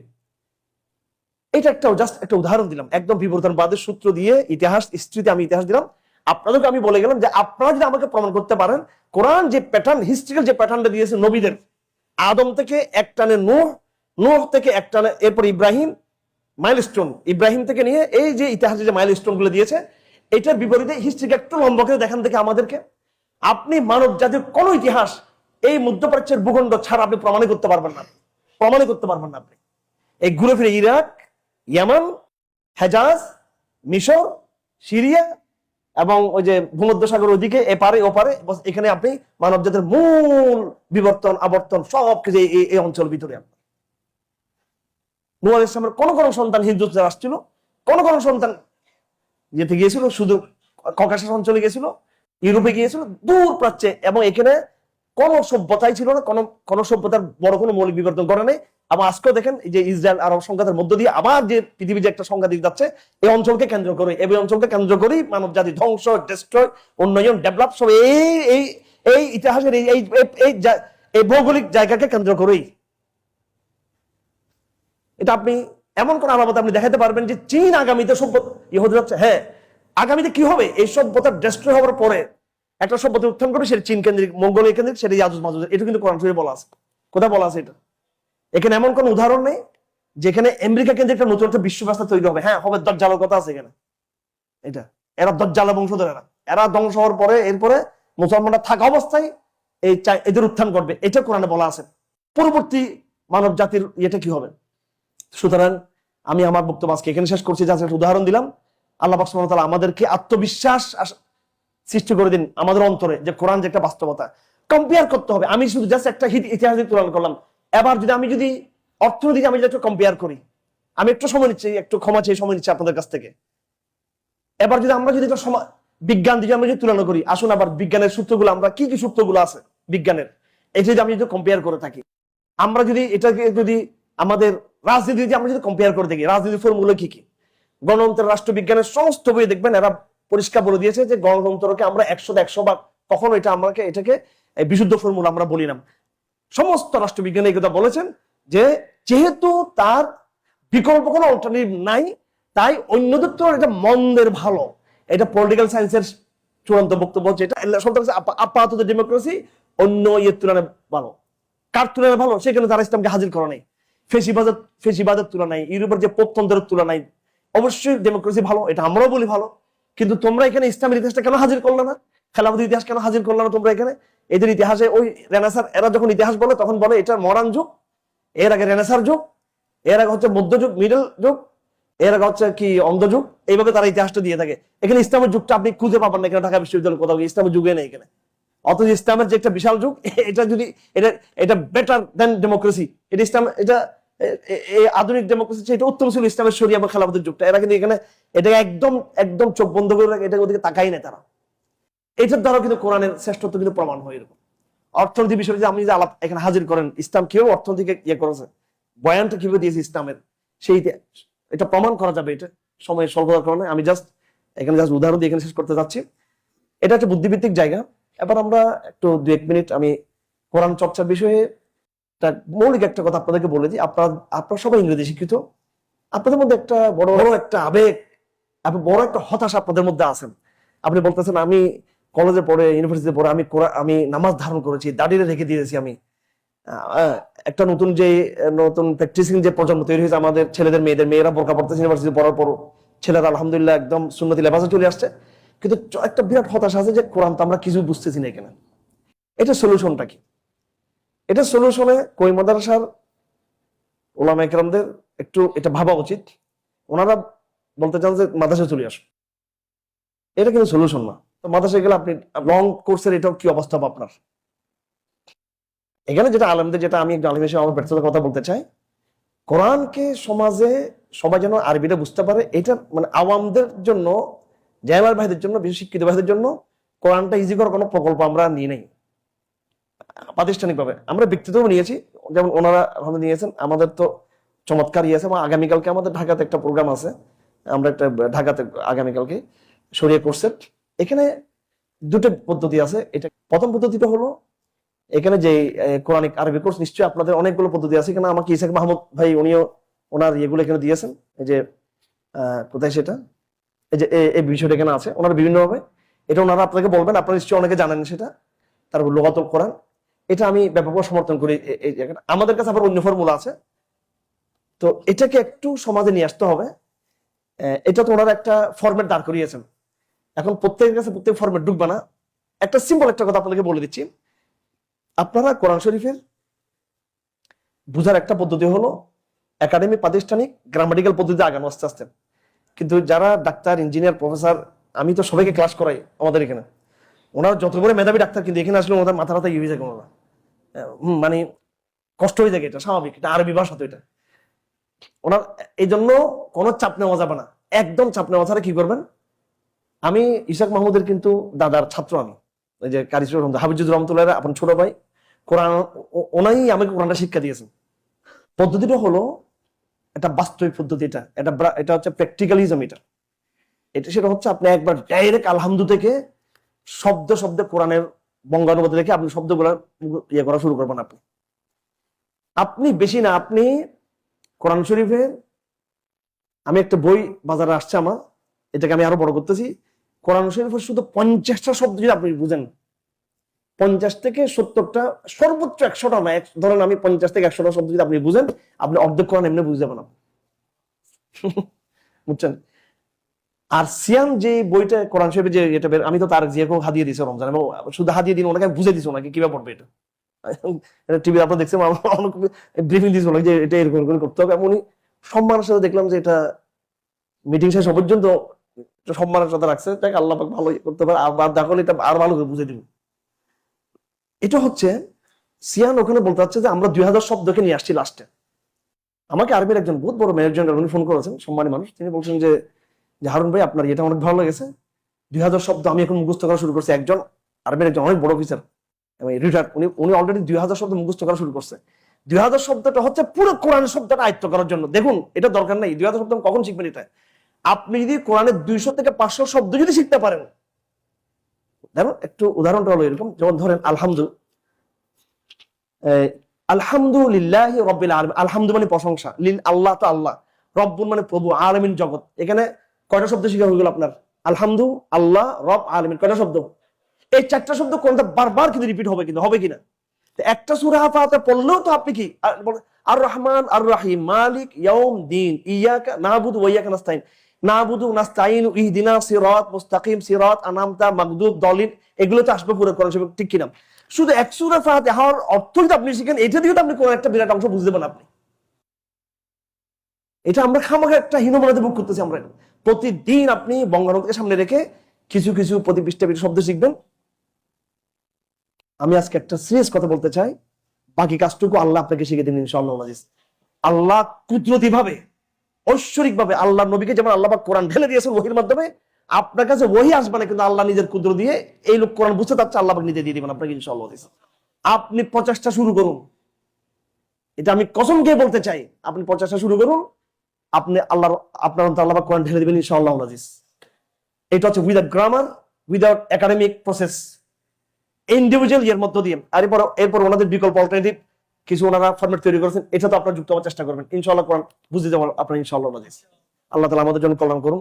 Speaker 1: এটা একটা জাস্ট একটা উদাহরণ দিলাম, একদম বিবর্তনবাদের সূত্র দিয়ে ইতিহাস হিস্ট্রিতে আমি ইতিহাস দিলাম। আপনাদেরকে আমি বলে গেলাম যে আপনারা যদি আমাকে প্রমাণ করতে পারেন কোরআন যে প্যাটার্ন, হিস্ট্রিক্যাল যে প্যাটার্নটা দিয়েছে নবীদের, আদম থেকে একটানে নূহ, নূহ থেকে একটানে এরপর ইব্রাহিম, মাইলস্টোন, ইব্রাহিম থেকে নিয়ে এই যে ইতিহাসে যে মাইলস্টোন গুলো দিয়েছে, এটার বিপরীতে হিস্ট্রিকে একটু লম্বা করে দেখান থেকে আমাদেরকে। আপনি মানব জাতির কোন ইতিহাস এই মধ্যপ্রাচ্যের ভূখণ্ড ছাড়া আপনি প্রমাণই করতে পারবেন না, প্রমাণই করতে পারবেন না। আপনি এই ঘুরে ফিরে ইরাক, ইয়ামান, হেজাজ, মিশর, সিরিয়া এবং ওই যে ভূমধ্যসাগর ওইদিকে এপারে ওপারে, এখানে আপনি মানব জাতির মূল বিবর্তন আবর্তন সব কিছু এই অঞ্চল ভিতরে। নূহ আলাইহিস সালামের কোন কোন সন্তান হিজরতে আসছিল, কোন কোন সন্তান যেতে গিয়েছিল, শুধু ককাসাস অঞ্চলে গিয়েছিল, ইউরোপে গিয়েছিল, দূর প্রাচ্যে, এবং এখানে কোন সভ্যতাই ছিল না, কোন সভ্যতার বড় কোনো মৌলিক বিবর্তন করে নেই। এবং আজকেও দেখেন এই যে ইসরায়েল আরব সংঘাতের মধ্য দিয়ে আবার যে পৃথিবীর যে একটা সংঘাত দিতে যাচ্ছে, এই অঞ্চলকে কেন্দ্র করে, এই অঞ্চলকে কেন্দ্র করেই মানব জাতি ধ্বংস, ডিস্ট্রয়, উন্নয়ন, ডেভেলপ সব এই ইতিহাসের এই ভৌগোলিক জায়গাকে কেন্দ্র করেই। এটা আপনি এমন কোন আলামত আপনি দেখাতে পারবেন যে চীন আগামীতে সভ্যতা ইয়ে হতে যাচ্ছে? হ্যাঁ, আগামীতে কি হবে, এই সভ্যতা ডিস্ট্রয় হওয়ার পরে একটা সভ্যতা উত্থান করবে, সেটা চীন কেন্দ্রিক, মঙ্গোলিয়া কেন্দ্রিক, সেটা ইয়াজুজ মাজুজ। এটা কিন্তু কোরআন শরীফে বলা আছে। কোথায় বলা আছে এটা? এখানে এমন কোন উদাহরণ নেই যেখানে আমেরিকা কেন্দ্রিক একটা নতুন একটা বিশ্ব ব্যবস্থা তৈরি হবে। হ্যাঁ হবে, দাজ্জালের কথা আছে এখানে। এটা এরা দাজ্জালের বংশধর, এরা ধ্বংস হওয়ার পরে এরপরে মুসলমানরা থাকা অবস্থায় এদের উত্থান করবে, এটা কোরআনে বলা আছে। পরবর্তী মানব জাতির এটা কি হবে? সুতরাং আমি আমার বক্তব্য আজকে এখানে শেষ করছি। যা একটা উদাহরণ দিলাম, আল্লাহ পাক সুবহানাহু ওয়া তাআলা আমাদেরকে আত্মবিশ্বাস সৃষ্টি করে দিন আমাদের অন্তরে, যে কোরআন যে একটা বাস্তবতা। কম্পেয়ার করতে হবে। আমি শুধু জাস্ট একটা ইতিহাস দিয়ে তুলনা করলাম। এবার যদি অর্থনীতি আমি যদি একটু কম্পেয়ার করি, আমি একটু সময় নিচ্ছি, একটু ক্ষমা চেয়ে সময় নিচ্ছি আপনাদের কাছ থেকে। এবার আমরা যদি বিজ্ঞান দিয়ে আমরা যদি তুলনা করি, আসুন আবার বিজ্ঞানের সূত্রগুলো, আমরা কি কি সূত্রগুলো আছে বিজ্ঞানের, এটা যদি আমি যদি কম্পেয়ার করে থাকি, আমরা যদি এটাকে যদি আমাদের রাজনীতি যদি আমরা যদি কম্পেয়ার করে দেখি, রাজনীতির ফর্মুলা কি কি, গণতন্ত্রের রাষ্ট্রবিজ্ঞানের সমস্ত বই দেখবেন এরা পরিষ্কার বলে দিয়েছে যে গণতন্ত্রকে আমরা 100 বা কখনো এটাকে বিশুদ্ধ ফর্মুলা আমরা বলি না। সমস্ত রাষ্ট্রবিজ্ঞানী এই কথা বলেছেন যে যেহেতু তার বিকল্প কোনো অল্টারনেটিভ নাই, তাই অন্যদের তো এটা মন্দের ভালো। এটা পলিটিক্যাল সায়েন্সের চূড়ান্ত বক্তব্য, যেটা আপাতত ডেমোক্রেসি অন্য তুলনায় ভালো। কার তুলনায় ভালো? সেখানে তারা ইসলামকে হাজির করা নাই। ফেসিবাদের তুলনায়, ইউরোপের যে পোপতন্ত্রের তুলনায় অবশ্যই ডেমোক্রেসি ভালো, এটা আমরাও বলি ভালো। কিন্তু তোমরা এখানে ইসলামের ইতিহাসটা কেন হাজির করলে না? খেলাফতের ইতিহাস কেন হাজির করলে না তোমরা এখানে? এদের ইতিহাসে ওই রেনেসার এরা যখন ইতিহাস বলে তখন বলে এটা মডার্ন যুগ, এর আগে রেনেসার যুগ, এর আগে হচ্ছে মধ্যযুগ, মিডল যুগ, এর আগে হচ্ছে কি অন্ধযুগ, এইভাবে তারা ইতিহাসটা দিয়ে থাকে। এখানে ইসলামের যুগটা আপনি খুঁজে পাবেন না এখানে ঢাকা বিশ্ববিদ্যালয় কোথাও, ইসলামের যুগে নেই এখানে। অথচ ইসলামের যে একটা বিশাল যুগ, এটা যদি এটা বেটার দেন ডেমোক্রেসি, এটা ইসলাম, এটা আধুনিক ডেমোক্রেসি, এটা উত্তম ছিল ইসলামের শরিয়া বা খেলাফতের যুগটা। এরা কিন্তু এখানে এটা একদম চোখ বন্ধ করে রাখে, এটা ওদিকে তাকাই না তারা। এটার দ্বারা কিন্তু কোরআনের শ্রেষ্ঠত্ব কিন্তু প্রমাণ হয়। এরকম অর্থনীতি বিষয়ে যে আপনি যে আলাপ এখানে হাজির করেন, ইসলাম কিভাবে অর্থনীতিকে করেছে, বয়ানটা কিভাবে দিয়েছে ইসলামের, সেই এটা প্রমাণ করা যাবে। এটা সময়ের স্বল্পতার কারণে আমি এখানে উদাহরণ দিয়ে এখানে শেষ করতে যাচ্ছি। এটা একটা বুদ্ধিভিত্তিক জায়গা। এবার আমরা একটু 2-1 মিনিট আমি কোরআন চর্চার বিষয়ে মৌলিক একটা কথা আপনাদেরকে বলে দিই। আপনারা সবাই ইংরেজি শিক্ষিত, আপনাদের মধ্যে একটা বড় একটা আবেগ, বড় একটা হতাশা আপনাদের মধ্যে আছেন। আপনি বলতেছেন আমি কলেজে পড়ে, ইউনিভার্সিটিতে পড়ে আমি নামাজ ধারণ করেছি, দাঁড়িয়ে রেখে দিয়েছি। আমি একটা নতুন প্র্যাকটিসিং যে প্রজন্ম তৈরি হয়েছে আমাদের ছেলেদের মেয়েরা বোরকা পড়তেছে ইউনিভার্সিটি পড়ার পরও, ছেলেরা আলহামদুলিল্লাহ একদম সুন্নতি লেবাসে চলে আসছে। কিন্তু একটা বিরাট হতাশা আছে যে কোরআন তো আমরা কিছু বুঝতেছি না এখানে। এটা সলিউশনটা কি? এটা সলিউশনে কই মাদ্রাসার ওলামা ইকরামদের একটু এটা ভাবা উচিত। ওনারা বলতে চান যে মাদ্রাসায় চলে আসুন, এটা কিন্তু সলিউশন না। তো মাদ্রাসায় গেলে আপনি লং কোর্সের এটাও কি অবস্থা হবে আপনার? এখানে যেটা আলেমদের, যেটা আমি আলেম হিসেবে আমার ব্যর্থতার কথা বলতে চাই, কোরআনকে সমাজে সবাই যেন আরবিটা বুঝতে পারে, এটা মানে আওয়ামদের জন্য, জাহেলার ভাইদের জন্য, বেশি শিক্ষিত ভাইদের জন্য কোরআনটা ইজি করার কোনো প্রকল্প আমরা নিয়ে নেই প্রাতিষ্ঠানিকভাবে। আমরা ব্যক্তিগতভাবে নিয়েছি, যেমন ওনারা আমাদের নিয়েছেন। আমাদের তো চমৎকার আছে। এবং আগামীকালকে আমাদের ঢাকাতে একটা প্রোগ্রাম আছে, আমরা একটা ঢাকাতে আগামীকালকে শরিয়া কোর্সের, এখানে দুটো পদ্ধতি আছে। এটা প্রথম পদ্ধতিটা হলো এখানে যে কোরআনিক আরবি কোর্স, নিশ্চয়ই আপনাদের অনেকগুলো পদ্ধতি আছে। এখানে আমাকে ইসাক মাহমুদ ভাই উনিও ওনার ইয়েগুলো এখানে দিয়েছেন। এই যে কোথায় সেটা, এই যে এই বিষয়টা এখানে আছে, ওনারা বিভিন্নভাবে এটা ওনারা আপনাকে বলবেন, আপনারা নিশ্চয়ই অনেকে জানেন সেটা। তারপর লুগাতুল কোরআন, এটা আমি ব্যাপকভাবে সমর্থন করি। এই জায়গাটা আমাদের কাছে আবার অন্য ফর্মুলা আছে। তো এটাকে একটু সমাজে নিয়ে আসতে হবে। এটা তো ওনারা একটা ফরম্যাট দাঁড় করিয়েছেন। এখন প্রত্যেকের কাছে প্রত্যেক ফরম্যাট ঢুকবে না। একটা সিম্পল একটা কথা আপনাদেরকে বলে দিচ্ছি। আপনারা কোরআন শরীফের বুঝার একটা পদ্ধতি হলো একাডেমি, প্রাতিষ্ঠানিক, গ্রামাটিক্যাল পদ্ধতিতে আগানো আস্তে আস্তে। কিন্তু যারা ডাক্তার, ইঞ্জিনিয়ার, প্রফেসর, আমি তো সবাইকে ক্লাস করাই আমাদের এখানে, ওনারা যত করে মেধাবী ডাক্তার, কিন্তু এখানে আসলে ওনাদের মাথা ব্যথা হয়ে যায়, ওনারা মানে কষ্ট হয়ে যায়। এটা স্বাভাবিক, এটা আরবি ভাষা তো এটা। ওনার এই জন্য কোনো চাপ নেওয়া যাবে না, একদম চাপ নেওয়া ছাড়া কি করবেন। আমি ইসাক মাহমুদের কিন্তু দাদার ছাত্র, আমি ওই যে কারিসুর হাবিজুর রহমতুল্লাহ আপনার ছোট ভাই, কোরআন ওনাই আমাকে কোরআনটা শিক্ষা দিয়েছেন। পদ্ধতিটা হলো একটা বাস্তবিক পদ্ধতি। এটা হচ্ছে প্র্যাকটিক্যালিজম। এটা সেটা হচ্ছে আপনি একবার ডাইরেক্ট আলহামদু থেকে শব্দে কোরআনের বঙ্গানুবাদ দেখে আপনি শব্দগুলো ইয়ে করা শুরু করবেন। আপনি বেশি না, আপনি কোরআন শরীফের, আমি একটা বই বাজারে আসছে আমার, এটাকে আমি আরো বড় করতেছি। কোরআন শরীফের শুধু 50টা শব্দ যদি আপনি বুঝেন, 50 থেকে 70টা, সর্বোচ্চ 100টা না, ধরেন আমি 50 থেকে 100টা শব্দ যদি আপনি বুঝেন, আপনি অর্ধেক কোরআন এমনি বুঝে যাবেন বুঝছেন। আর সিয়াম যে বইটা কোরআন শরীফে যে এটা আমি তো তার যে হাদিয়ে দিয়েছি রমজান, এবং শুধু হাদিয়ে দিন, ওনাকে বুঝে দিছি ওনাকে কিভাবে পড়বে এটা। টিভি আপনারা দেখছেন, ব্রিফিং দিয়েছিল যে এটা এরকম করে করতে হবে। উনি সম্মানের সাথে দেখলাম যে এটা মিটিং শেষ পর্যন্ত সম্মানের সাথে রাখছে, তাকে আল্লাহ পাক ভালো করতে পারে, আর দেখো এটা আর ভালো করে বুঝে দিব। এটা হচ্ছে সিয়ান ওখানে বলতে চাচ্ছে যে আমরা 2000 শব্দকে নিয়ে আসছি লাস্টে। আমাকে আরবির একজন বহুত বড় ম্যানেজার উনি ফোন করেছেন, সম্মানী মানুষ, তিনি বলছেন যে হারুন ভাই আপনার এটা অনেক ভালো লেগেছে, 2000 শব্দ আমি এখন মুখস্থ করা শুরু করছি। একজন আরবির একজন অনেক বড় অফিসার রিটায়ার, উনি অলরেডি 2000 শব্দ মুখস্থ করা শুরু করছে। 2000 শব্দটা হচ্ছে পুরো কোরআনের শব্দটা আয়ত্ত করার জন্য। দেখুন এটা দরকার নাই 2000 শব্দ কখন শিখবেন এটা, আপনি যদি কোরআনের 200 থেকে 500 শব্দ যদি শিখতে পারেন। দেখো একটু উদাহরণটা হলো এরকম, যেমন ধরেন আলহামদুলিল্লাহ রব্বিল আলামিন, আলহামদু মানে প্রশংসা, লিল আল্লাহ তো আল্লাহ, রব্বুন মানে প্রভু, আলামিন জগৎ। এখানে কয়টা শব্দ শিখা হয়ে গেল আপনার? আলহামদু, আল্লাহ, রব, আলামিন, কয়টা শব্দ? এই 4টা শব্দ কোনটা বারবার কিন্তু রিপিট হবে, কিন্তু হবে কিনা? একটা সূরা ফাতিহা পড়লেও তো আপনি কি আর রহমান আর রহিম, মালিক ইয়াউমদ্দিন, ইয়াকা নাবুদু ওয়া ইয়াকা নাস্তাইন, নাবুদু নাস্তাইনু ইহদিনা সিরাত মুস্তাকিম, সিরাত আনামতা মাগদুব দলিন, এগুলো তো আসবে পুরো কোরআন শরীফ, ঠিক কিনা? শুধু এক সূরা ফাতিহার অর্থ যদি আপনি শিখেন, এটা দিয়ে তো আপনি কোন একটা বিরাট অংশ বুঝতে পারেন আপনি। এটা আমরা খামাখা একটা হীনমন্যতা ভোগ করতেছি আমরা। প্রতিদিন আপনি বঙ্গানুকে সামনে রেখে কিছু কিছু প্রতি পৃষ্ঠা শব্দ শিখবেন। আমি আজকে একটা সিরিয়াস কথা বলতে চাই, বাকি কাজটুকু আল্লাহ আপনাকে শিখে দিন ইনশাআল্লাহ। আল্লাহ কুদরতি ভাবে, ঐশ্বরিক ভাবে আল্লাহ নবীকে যেমন আল্লাহ পাক কোরআন ঢেলে দিয়েছেন ওহীর মাধ্যমে, আপনার কাছে ওহী আসবে না, কিন্তু আল্লাহ নিজের কুদরত দিয়ে এই লোক কোরআন বুঝতে চাচ্ছে, আল্লাহ পাক নিজে দিয়ে দিবেন আপনাকে ইনশাআল্লাহ। আপনি প্রচেষ্টা শুরু করুন, এটা আমি কসম খেয়ে বলতে চাই, আপনি প্রচেষ্টা শুরু করুন, আপনি আপনার আল্লাহ পাক কোরআন ঢেলে দিবেন ইনশাআল্লাহ। এটা হচ্ছে without grammar, without academic process, individual এর মধ্য দিয়ে। আর এরপর ওনাদের বিকল্প অল্টারনেটিভ কিছু ওনারা ফরম্যাট তৈরি করেছেন, এটা তো আপনারা যুক্ত হওয়ার চেষ্টা করবেন ইনশাআল্লাহ। কোরআন বুঝতে যাবেন আপনার ইনশাআল্লাহ। আল্লাহ তাআলা আমাদের জন্য কল্যাণ করুন।